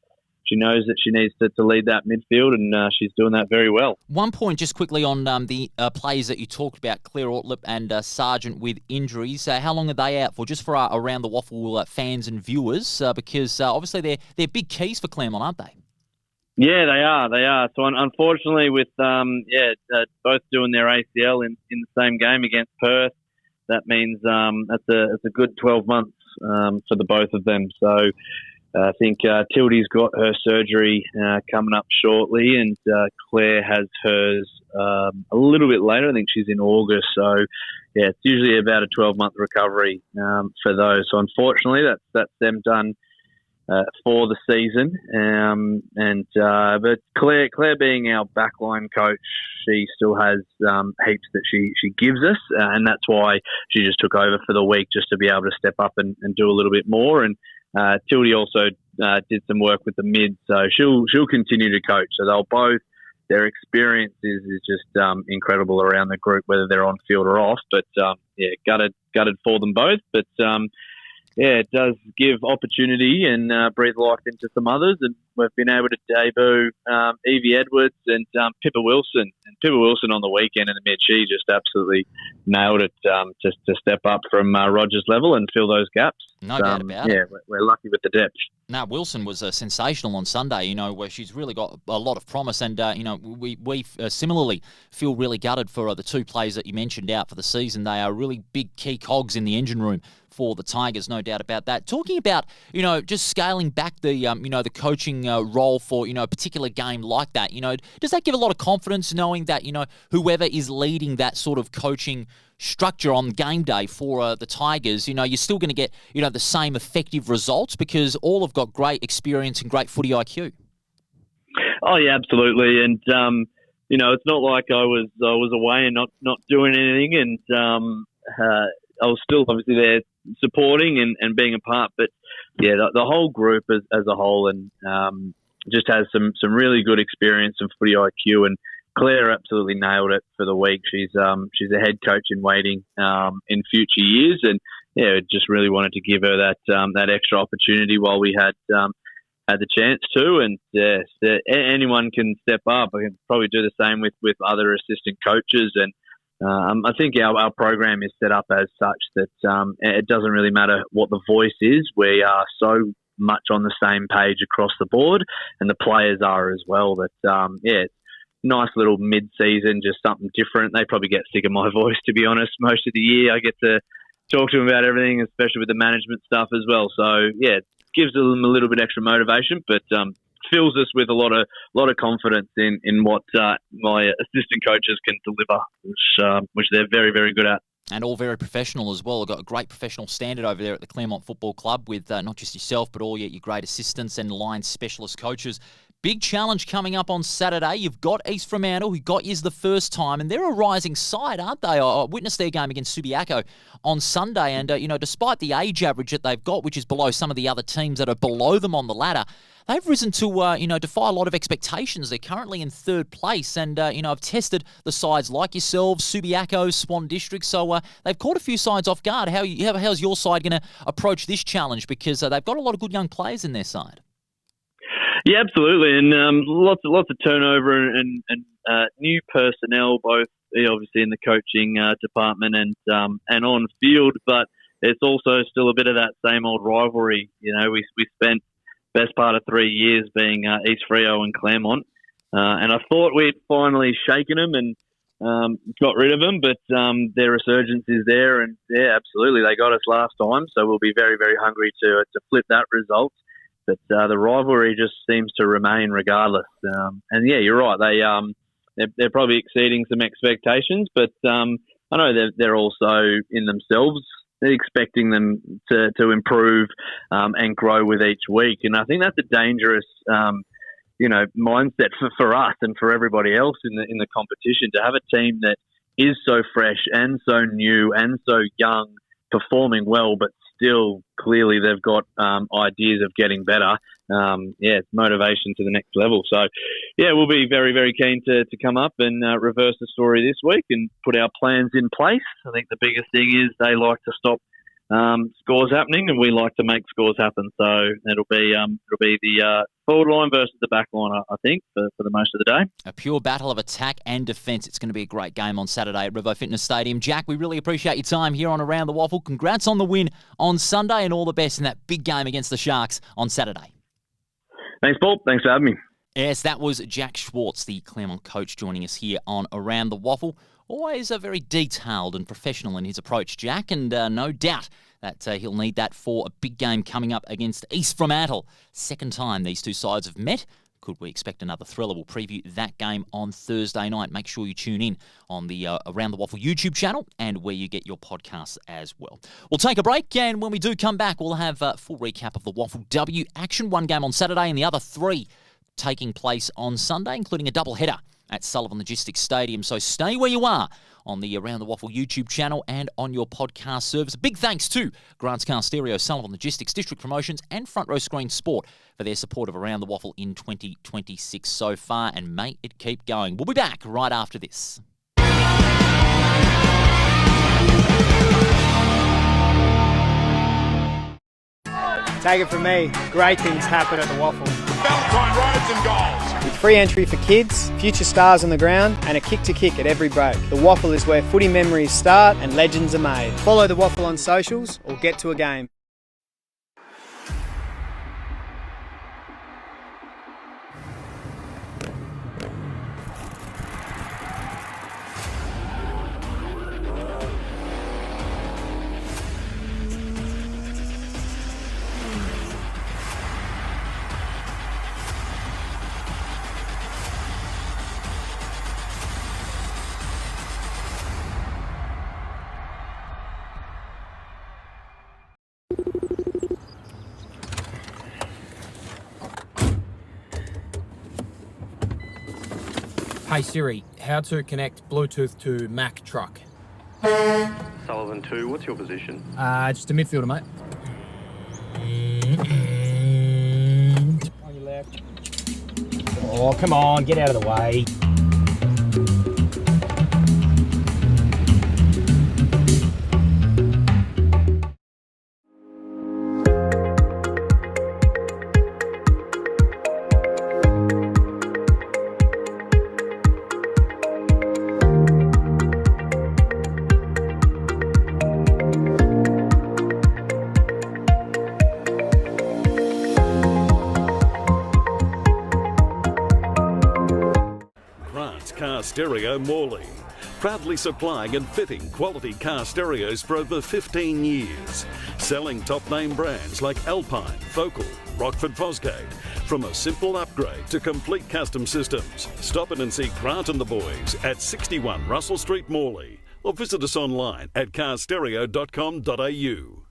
she knows that she needs to lead that midfield, and she's doing that very well.
One point just quickly on the players that you talked about, Claire Ortlip and Sargent with injuries. How long are they out for? Just for our Around the Waffle fans and viewers, because obviously they're big keys for Claremont, aren't they?
Yeah, they are. So unfortunately, with both doing their ACL in the same game against Perth, that means that's a good 12 months for the both of them. So I think Tildy's got her surgery coming up shortly, and Claire has hers a little bit later. I think she's in August. So yeah, it's usually about a 12-month recovery for those. So unfortunately, that's them done for the season. But Claire being our backline coach, she still has heaps that she gives us, and that's why she just took over for the week, just to be able to step up and do a little bit more. And Tildy also did some work with the mid, so she'll continue to coach. So they'll both, their experience is just incredible around the group, whether they're on field or off. But gutted for them both. But it does give opportunity and breathe life into some others, and we've been able to debut Evie Edwards and Pippa Wilson. And Pippa Wilson on the weekend in the mid, she just absolutely nailed it just to step up from Rogers' level and fill those gaps.
No doubt about it.
Yeah, we're lucky with the depth.
Now, Wilson was sensational on Sunday, where she's really got a lot of promise. And, we similarly feel really gutted for the two players that you mentioned out for the season. They are really big key cogs in the engine room for the Tigers, no doubt about that. Talking about, just scaling back the, the coaching role for, a particular game like that, does that give a lot of confidence knowing that, whoever is leading that sort of coaching structure on game day for the Tigers, you're still going to get, the same effective results because all have got great experience and great footy IQ.
Oh yeah, absolutely. And, it's not like I was away and not doing anything. And, I was still obviously there supporting and being a part, but yeah, the whole group as a whole and, just has some really good experience and footy IQ, and Claire absolutely nailed it for the week. She's a head coach in waiting in future years, and yeah, just really wanted to give her that extra opportunity while we had the chance to. And anyone can step up. I can probably do the same with other assistant coaches, and I think our program is set up as such that it doesn't really matter what the voice is. We are so much on the same page across the board, and the players are as well. That it's nice little mid-season, just something different. They probably get sick of my voice, to be honest. Most of the year I get to talk to them about everything, especially with the management stuff as well. So yeah, it gives them a little bit extra motivation, but fills us with a lot of confidence in what my assistant coaches can deliver, which they're very, very good at.
And all very professional as well. We've got a great professional standard over there at the Claremont Football Club with not just yourself, but all your great assistants and line specialist coaches. Big challenge coming up on Saturday. You've got East Fremantle, who got yous the first time, and they're a rising side, aren't they? I witnessed their game against Subiaco on Sunday, and despite the age average that they've got, which is below some of the other teams that are below them on the ladder, they've risen to defy a lot of expectations. They're currently in third place, and I've tested the sides like yourselves, Subiaco, Swan District, so they've caught a few sides off guard. How's your side going to approach this challenge? Because they've got a lot of good young players in their side.
Yeah, absolutely, and lots of turnover and new personnel, both obviously in the coaching department and on field. But it's also still a bit of that same old rivalry. We spent best part of 3 years being East Freo and Claremont, and I thought we'd finally shaken them and got rid of them, but their resurgence is there, and yeah, absolutely, they got us last time, so we'll be very, very hungry to flip that result. But the rivalry just seems to remain regardless. And yeah, you're right. They're probably exceeding some expectations, but I know they're also in themselves expecting them to improve and grow with each week. And I think that's a dangerous, mindset for us and for everybody else in the competition, to have a team that is so fresh and so new and so young, performing well, but still clearly they've got ideas of getting better. It's motivation to the next level. So, we'll be very, very keen to come up and reverse the story this week and put our plans in place. I think the biggest thing is they like to stop scores happening, and we like to make scores happen. So it'll be the forward line versus the back line, I think, for the most of the day.
A pure battle of attack and defence. It's going to be a great game on Saturday at Rivo Fitness Stadium. Jack, we really appreciate your time here on Around the Waffle. Congrats on the win on Sunday, and all the best in that big game against the Sharks on Saturday.
Thanks, Paul. Thanks for having me.
Yes, that was Jack Schwarze, the Claremont coach, joining us here on Around the Waffle. Always very detailed and professional in his approach, Jack, and no doubt that he'll need that for a big game coming up against East Fremantle. Second time these two sides have met. Could we expect another thriller? We'll preview that game on Thursday night. Make sure you tune in on the Around the Waffle YouTube channel and where you get your podcasts as well. We'll take a break, and when we do come back, we'll have a full recap of the WAFL W action. One game on Saturday and the other three taking place on Sunday, including a double-header at Sullivan Logistics Stadium. So stay where you are on the Around the Waffle YouTube channel and on your podcast service. Big thanks to Grant's Car Stereo, Sullivan Logistics, District Promotions and Front Row Screen Sport for their support of Around the Waffle in 2026 so far, and may it keep going. We'll be back right after this.
Take it from me, great things happen at the Waffle.
Valentine roads and goals.
With free entry for kids, future stars on the ground, and a kick to kick at every break. The Waffle is where footy memories start and legends are made. Follow the Waffle on socials or get to a game.
Hey Siri, how to connect Bluetooth to Mac truck?
Sullivan 2, what's your position?
Just a midfielder, mate. On your left. Oh, come on, get out of the way.
Car Stereo Morley, proudly supplying and fitting quality car stereos for over 15 years, selling top name brands like Alpine, Focal, Rockford Fosgate. From a simple upgrade to complete custom systems, stop in and see Grant and the boys at 61 Russell Street, Morley, or visit us online at carstereo.com.au.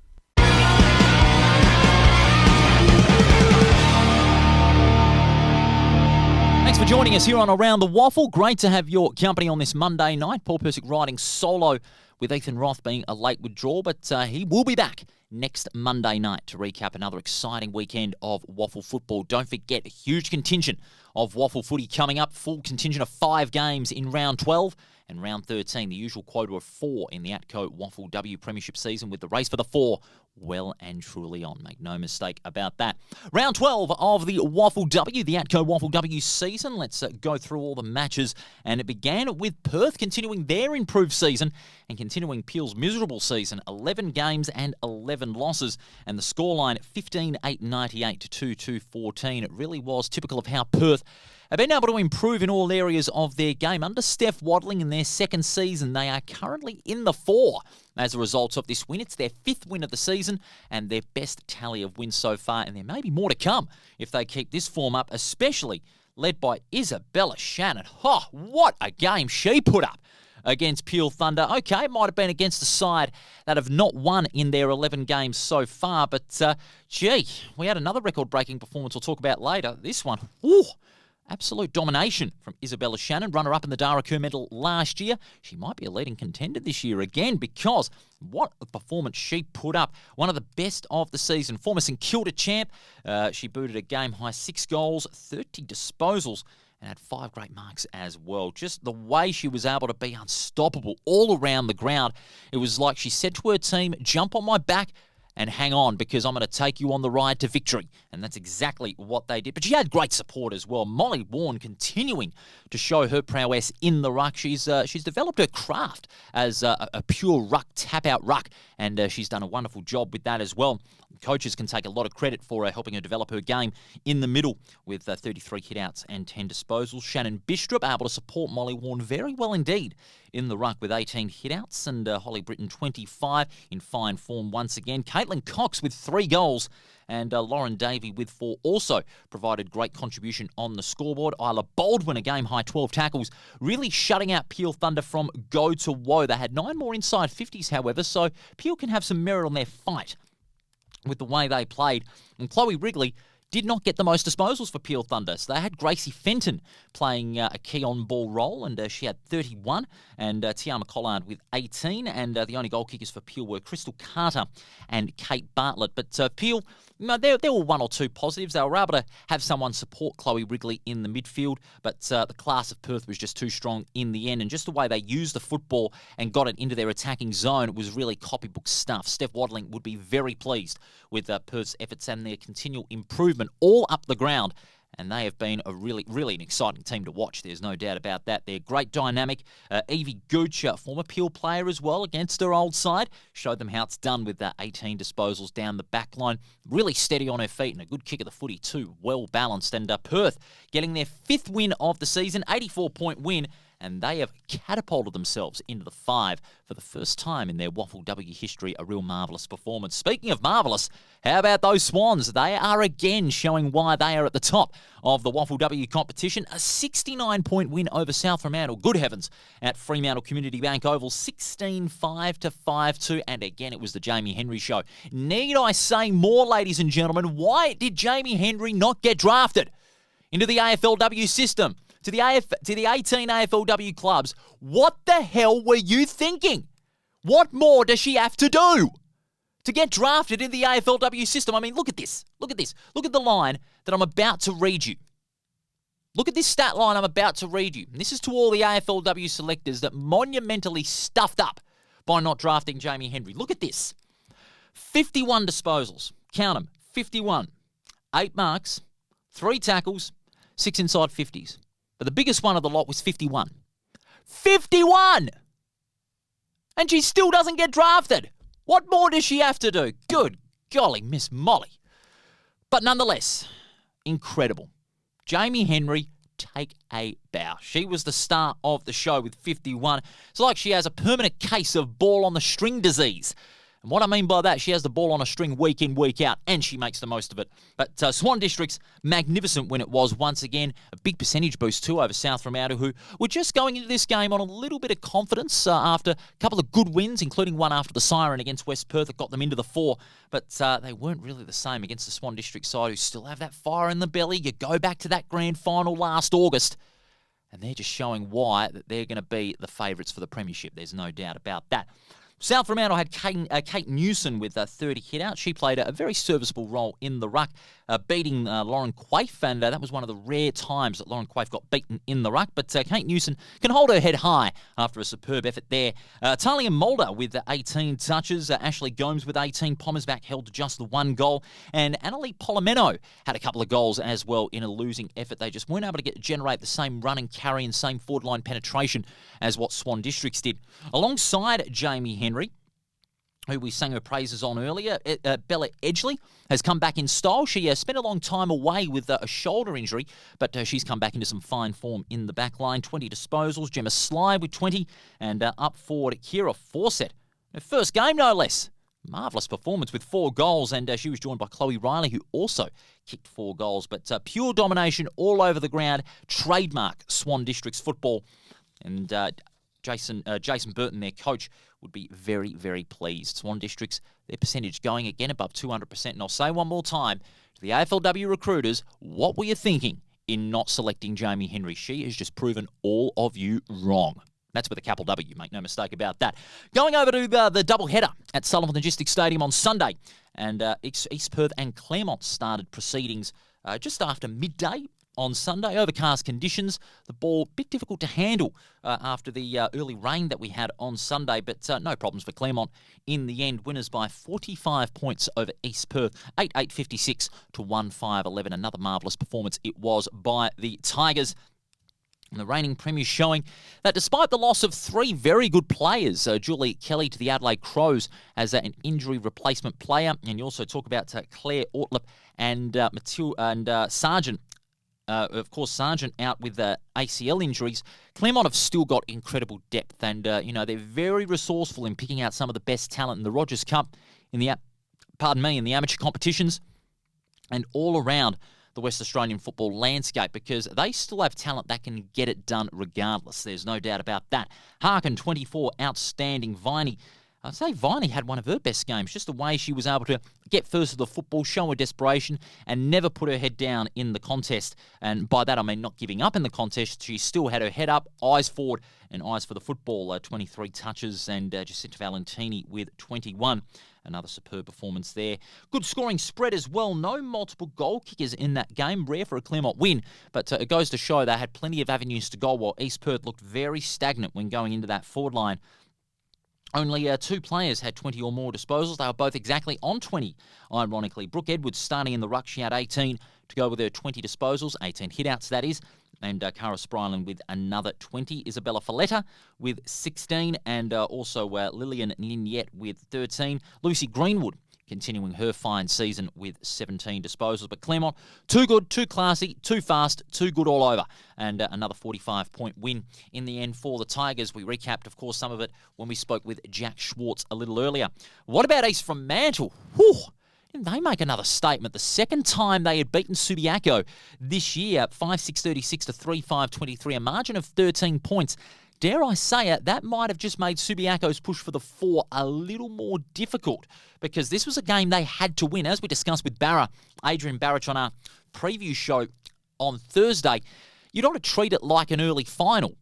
Thanks for joining us here on Around the Waffle. Great to have your company on this Monday night. Paul Persic riding solo with Ethan Roth being a late withdrawal, but he will be back next Monday night to recap another exciting weekend of WAFL football. Don't forget, a huge contingent of WAFL footy coming up. Full contingent of 5 games in round 12 and round 13. The usual quota of 4 in the ATCO WAFL W Premiership season, with the race for the 4 well and truly on. Make no mistake about that. Round 12 of the WAFL W, the ATCO WAFL W season. Let's go through all the matches. And it began with Perth continuing their improved season and continuing Peel's miserable season. 11 games and 11 losses. And the scoreline 15-8-98 to 2-2-14. It really was typical of how Perth have been able to improve in all areas of their game. Under Steph Waddling in their second season, they are currently in the 4 as a result of this win. It's their 5th win of the season and their best tally of wins so far, and there may be more to come if they keep this form up, especially led by Isabella Shannon. Oh, what a game she put up against Peel Thunder. Okay, it might have been against a side that have not won in their 11 games so far, but gee, we had another record-breaking performance we'll talk about later. This one, ooh, Absolute domination from Isabella Shannon, runner-up in the Dara Kerr medal last year. She might be a leading contender this year again because what a performance she put up. One of the best of the season. Former St Kilda champ. She booted a game-high 6 goals, 30 disposals, and had 5 great marks as well. Just the way she was able to be unstoppable all around the ground. It was like she said to her team, jump on my back and hang on because I'm going to take you on the ride to victory. And that's exactly what they did. But she had great support as well. Molly Warren continuing to show her prowess in the ruck. She's developed her craft as a pure ruck, tap-out ruck, and she's done a wonderful job with that as well. Coaches can take a lot of credit for helping her develop her game in the middle with 33 hit-outs and 10 disposals. Shannon Bistrup able to support Molly Warren very well indeed in the ruck with 18 hit-outs, and Holly Britton 25 in fine form once again. Caitlin Cox with 3 goals, and Lauren Davey with 4 also provided great contribution on the scoreboard. Isla Baldwin, a game-high 12 tackles, really shutting out Peel Thunder from go to woe. They had 9 more inside 50s, however, so Peel can have some merit on their fight with the way they played. And Chloe Wrigley did not get the most disposals for Peel Thunder. So they had Gracie Fenton playing a key on-ball role, and she had 31, and Tiama Collard with 18, and the only goal kickers for Peel were Crystal Carter and Kate Bartlett. But Peel, there were 1 or 2 positives. They were able to have someone support Chloe Wrigley in the midfield, but the class of Perth was just too strong in the end, and just the way they used the football and got it into their attacking zone was really copybook stuff. Steph Wadling would be very pleased with Perth's efforts and their continual improvement all up the ground, and they have been a really an exciting team to watch. There's no doubt about that. They're great dynamic. Evie Gooch, former Peel player as well, against her old side, showed them how it's done with 18 disposals down the back line. Really steady on her feet and a good kick of the footy too. Well balanced. And Perth getting their 5th win of the season, 84-point win, and they have catapulted themselves into the 5 for the first time in their WAFL W history. A real marvellous performance. Speaking of marvellous, how about those Swans? They are again showing why they are at the top of the WAFL W competition. A 69-point win over South Fremantle. Good heavens, at Fremantle Community Bank Oval, 16-5 to 5-2. And again, it was the Jamie Henry show. Need I say more, ladies and gentlemen? Why did Jamie Henry not get drafted into the AFLW system? To the 18 AFLW clubs, what the hell were you thinking? What more does she have to do to get drafted in the AFLW system? I mean, look at this. Look at this. Look at the line that I'm about to read you. Look at this stat line I'm about to read you. And this is to all the AFLW selectors that monumentally stuffed up by not drafting Jamie Henry. Look at this. 51 disposals. Count them. 51. 8 marks, 3 tackles, 6 inside 50s. But the biggest one of the lot was 51. 51! And she still doesn't get drafted. What more does she have to do? Good golly, Miss Molly. But nonetheless, incredible. Jamie Henry, take a bow. She was the star of the show with 51. It's like she has a permanent case of ball on the string disease. And what I mean by that, she has the ball on a string week in, week out, and she makes the most of it. But Swan District's magnificent when it was once again. A big percentage boost too over South Fremantle, who were just going into this game on a little bit of confidence after a couple of good wins, including one after the siren against West Perth that got them into the 4. But they weren't really the same against the Swan District side, who still have that fire in the belly. You go back to that grand final last August, and they're just showing why that they're going to be the favourites for the premiership. There's no doubt about that. South Fremantle had Kate Newson with 30 hit-outs. She played a very serviceable role in the ruck, beating Lauren Quaife, and that was one of the rare times that Lauren Quaife got beaten in the ruck. But Kate Newson can hold her head high after a superb effort there. Talia Mulder with 18 touches. Ashley Gomes with 18. Pommersback held to just the 1 goal. And Annalie Polomeno had a couple of goals as well in a losing effort. They just weren't able to generate the same run and carry and same forward line penetration as what Swan Districts did. Alongside Jamie Henry, who we sang her praises on earlier, Bella Edgley has come back in style. She spent a long time away with a shoulder injury, but she's come back into some fine form in the back line. 20 disposals. Gemma Sly with 20, and up forward, Kira Fawcett. Her first game, no less. Marvellous performance with 4 goals, and she was joined by Chloe Riley, who also kicked 4 goals. But pure domination all over the ground. Trademark Swan Districts football. And Jason Burton, their coach, would be very, very pleased. Swan Districts, their percentage going again above 200%. And I'll say one more time to the AFLW recruiters, what were you thinking in not selecting Jamie Henry. She has just proven all of you wrong. That's with a capital W, make no mistake about that. Going over to the double-header at Sullivan Logistics Stadium on Sunday, and East Perth and Claremont started proceedings just after midday on Sunday. Overcast conditions, the ball a bit difficult to handle after the early rain that we had on Sunday, but no problems for Claremont in the end. Winners by 45 points over East Perth, 8-8-56 to 1-5-11. Another marvellous performance it was by the Tigers. And the reigning premiers showing that despite the loss of three very good players, Julie Kelly to the Adelaide Crows as an injury replacement player, and you also talk about Claire Ortlip and Sargent. Of course, Sargent out with ACL injuries. Claremont have still got incredible depth, and they're very resourceful in picking out some of the best talent in the Rogers Cup, in the amateur competitions, and all around the West Australian football landscape, because they still have talent that can get it done regardless. There's no doubt about that. Harkin, 24, outstanding. Viney, I'd say Viney had one of her best games, just the way she was able to get first of the football, show her desperation, and never put her head down in the contest. And by that, I mean not giving up in the contest. She still had her head up, eyes forward, and eyes for the football. 23 touches, and Jacinta Valentini with 21. Another superb performance there. Good scoring spread as well. No multiple goal kickers in that game. Rare for a Claremont win, but it goes to show they had plenty of avenues to goal, while East Perth looked very stagnant when going into that forward line. Only two players had 20 or more disposals. They were both exactly on 20, ironically. Brooke Edwards starting in the ruck. She had 18 to go with her 20 disposals, 18 hitouts, that is. And Cara Spryland with another 20. Isabella Folletta with 16. And also Lillian Ninyet with 13. Lucy Greenwood continuing her fine season with 17 disposals. But Claremont, too good, too classy, too fast, too good all over. And another 45-point win in the end for the Tigers. We recapped, of course, some of it when we spoke with Jack Schwarze a little earlier. What about East Fremantle? Whew! Didn't they make another statement? The second time they had beaten Subiaco this year, 5-6-36 to 3-5-23, a margin of 13 points. Dare I say it, that might have just made Subiaco's push for the 4 a little more difficult, because this was a game they had to win. As we discussed with Adrian Barrich on our preview show on Thursday, you don't want to treat it like an early final.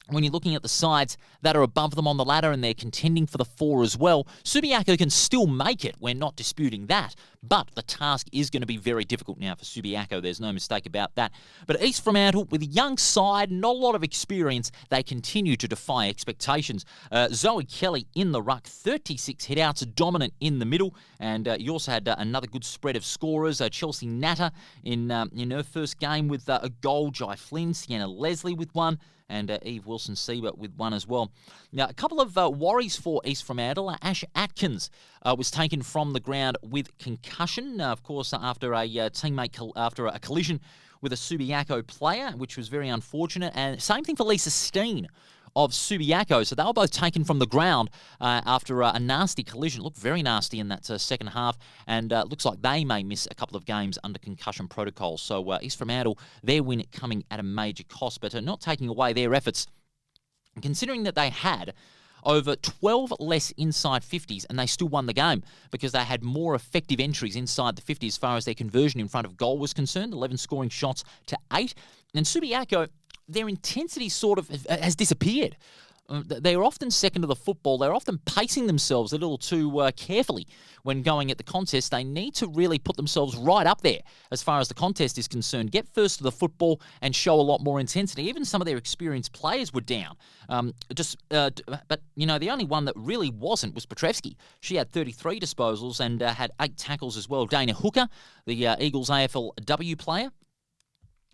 When you're looking at the sides that are above them on the ladder and they're contending for the 4 as well, Subiaco can still make it. We're not disputing that. But the task is going to be very difficult now for Subiaco. There's no mistake about that. But East Fremantle, with a young side, not a lot of experience, they continue to defy expectations. Zoe Kelly in the ruck, 36 hitouts, dominant in the middle. And you also had another good spread of scorers. Chelsea Natter in her first game with a goal. Jai Flynn, Sienna Leslie with one. And Eve Wilson-Siebert with one as well. Now, a couple of worries for East Fremantle. Ash Atkins was taken from the ground with concussion, of course, after a collision with a Subiaco player, which was very unfortunate. And same thing for Lisa Steen of Subiaco. So they were both taken from the ground after a nasty collision. It looked very nasty in that second half, and looks like they may miss a couple of games under concussion protocol. So East Fremantle, their win coming at a major cost, but not taking away their efforts, considering that they had over 12 less inside 50s, and they still won the game because they had more effective entries inside the 50 as far as their conversion in front of goal was concerned, 11 scoring shots to 8. And Subiaco, their intensity sort of has disappeared. They're often second to the football. They're often pacing themselves a little too carefully when going at the contest. They need to really put themselves right up there as far as the contest is concerned. Get first to the football and show a lot more intensity. Even some of their experienced players were down. But the only one that really wasn't was Petrevsky. She had 33 disposals and had 8 tackles as well. Dana Hooker, the Eagles AFLW player,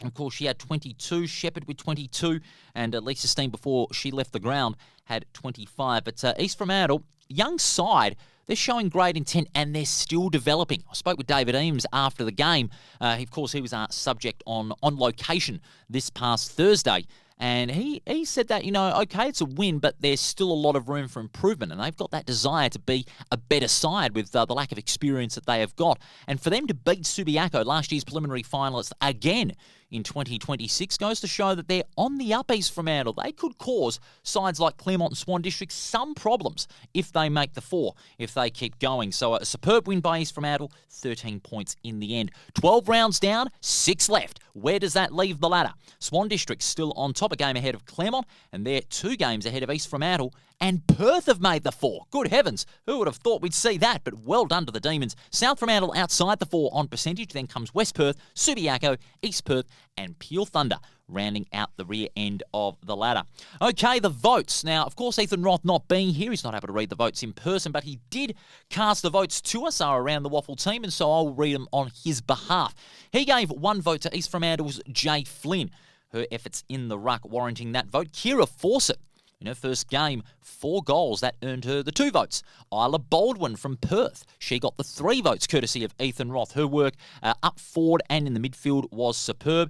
of course, she had 22, Shepherd with 22, and Lisa Steen, before she left the ground, had 25. But East Fremantle, young side, they're showing great intent and they're still developing. I spoke with David Eames after the game. Of course, he was our subject on location this past Thursday. And he said that, okay, it's a win, but there's still a lot of room for improvement. And they've got that desire to be a better side with the lack of experience that they have got. And for them to beat Subiaco, last year's preliminary finalists, again in 2026 goes to show that they're on the up, East Fremantle. They could cause sides like Claremont and Swan District some problems if they make the 4, if they keep going. So a superb win by East Fremantle, 13 points in the end. 12 rounds down, 6 left. Where does that leave the ladder? Swan District still on top, a game ahead of Claremont, and they're 2 games ahead of East Fremantle. And Perth have made the 4. Good heavens, who would have thought we'd see that? But well done to the Demons. South Fremantle outside the 4 on percentage. Then comes West Perth, Subiaco, East Perth, and Peel Thunder, rounding out the rear end of the ladder. Okay, the votes. Now, of course, Ethan Roth not being here, he's not able to read the votes in person, but he did cast the votes to us, our Around the Waffle team, and so I'll read them on his behalf. He gave 1 vote to East Fremantle's Jay Flynn. Her efforts in the ruck warranting that vote. Kira Fawcett, in her first game, 4 goals. That earned her the 2 votes. Isla Baldwin from Perth. She got the 3 votes, courtesy of Ethan Roth. Her work up forward and in the midfield was superb.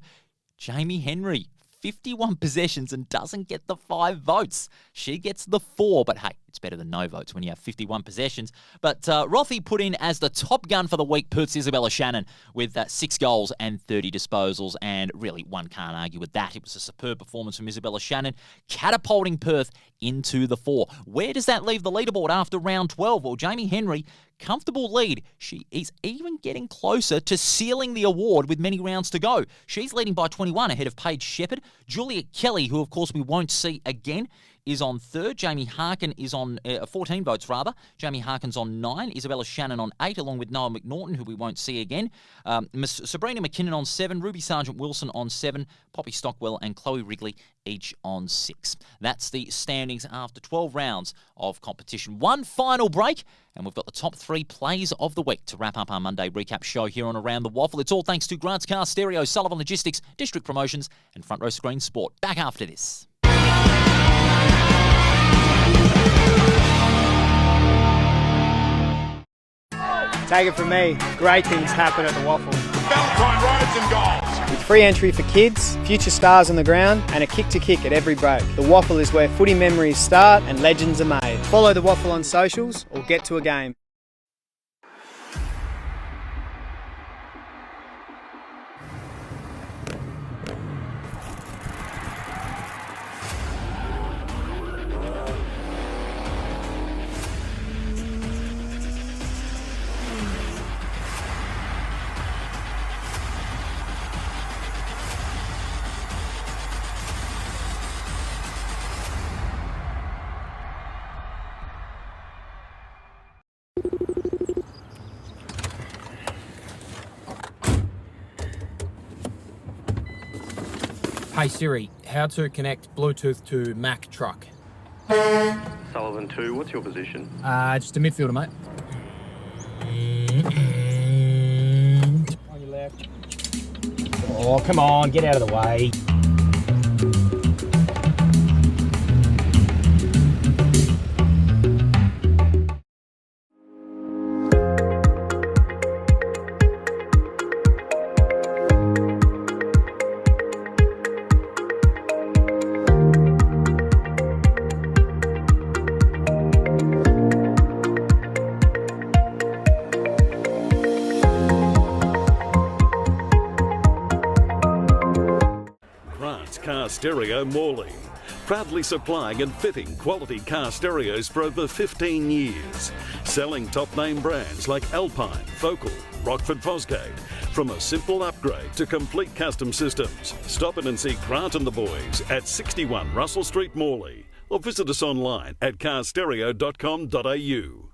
Jamie Henry, 51 possessions and doesn't get the 5 votes. She gets the 4, but hey, it's better than no votes when you have 51 possessions. But Rothy put in as the top gun for the week Perth's Isabella Shannon with 6 goals and 30 disposals, and really one can't argue with that. It was a superb performance from Isabella Shannon, catapulting Perth into the 4. Where does that leave the leaderboard after round 12? Well, Jamie Henry, comfortable lead. She is even getting closer to sealing the award with many rounds to go. She's leading by 21 ahead of Paige Shepherd. Juliet Kelly, who of course we won't see again, is on 3rd. Jamie Harkin is on 14 votes, rather. Jamie Harkin's on 9. Isabella Shannon on 8, along with Noah McNaughton, who we won't see again. Miss Sabrina McKinnon on 7. Ruby Sargent Wilson on 7. Poppy Stockwell and Chloe Wrigley each on 6. That's the standings after 12 rounds of competition. One final break, and we've got the top 3 plays of the week to wrap up our Monday recap show here on Around the Waffle. It's all thanks to Grant's Car Stereo, Sullivan Logistics, District Promotions, and Front Row Screen Sport. Back after this.
Take it from me, great things happen at the Waffle.
Valentine rides and goals.
With free entry for kids, future stars on the ground, and a kick to kick at every break. The Waffle is where footy memories start and legends are made. Follow the Waffle on socials or get to a game.
Hey Siri, how to connect Bluetooth to Mac truck?
Sullivan 2, what's your position?
Just a midfielder, mate. On your left. Oh, come on, get out of the way.
Car Stereo Morley, proudly supplying and fitting quality car stereos for over 15 years, selling top name brands like Alpine, Focal, Rockford Fosgate. From a simple upgrade to complete custom systems, stop in and see Grant and the boys at 61 Russell Street, Morley, or visit us online at carstereo.com.au.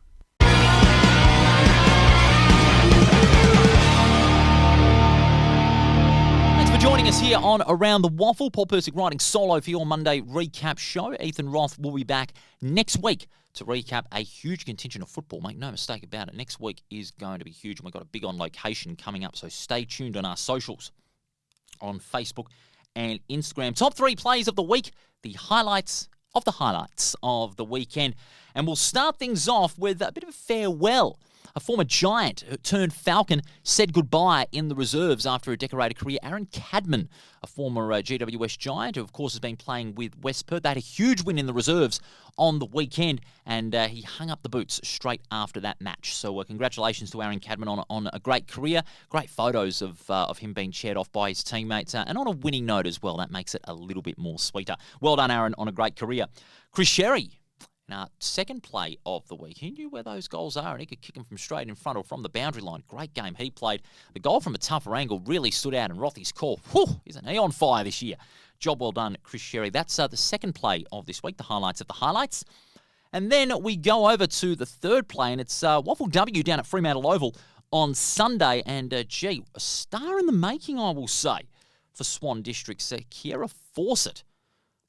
Joining us here on Around the Waffle, Paul Persic writing solo for your Monday recap show. Ethan Roth will be back next week to recap a huge contingent of football. Make no mistake about it. Next week is going to be huge, and we've got a big on location coming up, so stay tuned on our socials on Facebook and Instagram. Top 3 plays of the week, the highlights of the weekend. And we'll start things off with a bit of a farewell A former Giant turned Falcon said goodbye in the reserves after a decorated career. Aaron Cadman, a former GWS Giant, who of course has been playing with West Perth. They had a huge win in the reserves on the weekend, and he hung up the boots straight after that match. So congratulations to Aaron Cadman on a great career. Great photos of him being cheered off by his teammates, and on a winning note as well. That makes it a little bit more sweeter. Well done, Aaron, on a great career. Chris Sherry, in our second play of the week, he knew where those goals are, and he could kick them from straight in front or from the boundary line. Great game he played. The goal from a tougher angle really stood out, and Rothy's call, isn't he on fire this year? Job well done, Chris Sherry. That's the second play of this week, the highlights of the highlights. And then we go over to the third play, and it's WAFL W down at Fremantle Oval on Sunday. And, a star in the making, I will say, for Swan District's Kiera Fawcett.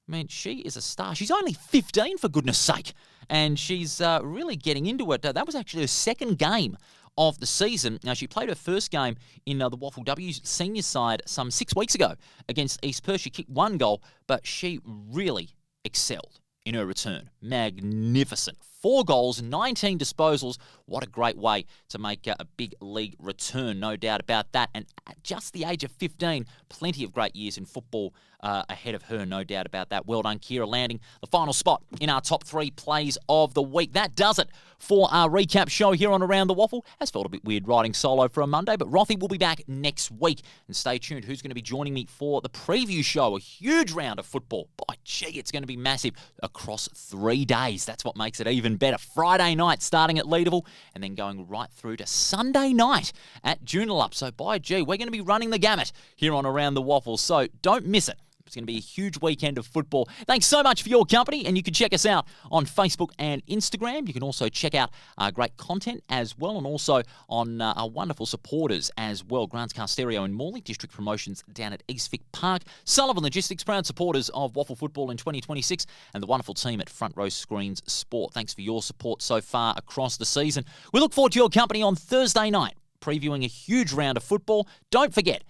I mean, she is a star. She's only 15, for goodness sake, and she's really getting into it. That was actually her second game of the season. Now, she played her first game in the WAFL W senior side some 6 weeks ago against East Perth. She kicked 1 goal, but she really excelled in her return. Magnificent. 4 goals, 19 disposals. What a great way to make a big league return, no doubt about that. And at just the age of 15, plenty of great years in football ahead of her, no doubt about that. Well done, Kiera, landing the final spot in our top 3 plays of the week. That does it for our recap show here on Around the Waffle. Has felt a bit weird riding solo for a Monday, but Rothy will be back next week. And stay tuned, who's going to be joining me for the preview show? A huge round of football. By gee, it's going to be massive across 3 days. That's what makes it even better. Friday night starting at Leederville and then going right through to Sunday night at Joondalup. So by gee, we're going to be running the gamut here on Around the Waffle. So don't miss it. It's going to be a huge weekend of football. Thanks so much for your company, and you can check us out on Facebook and Instagram. You can also check out our great content as well, and also on our wonderful supporters as well. Grants Car Stereo in Morley, District Promotions down at East Vic Park, Sullivan Logistics, proud supporters of WAFL football in 2026, and the wonderful team at Front Row Screens Sport. Thanks for your support so far across the season. We look forward to your company on Thursday night, previewing a huge round of football. Don't forget,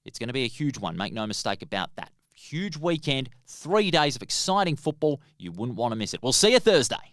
it's going to be a huge one. Make no mistake about that. Huge weekend, 3 days of exciting football. You wouldn't want to miss it. We'll see you Thursday.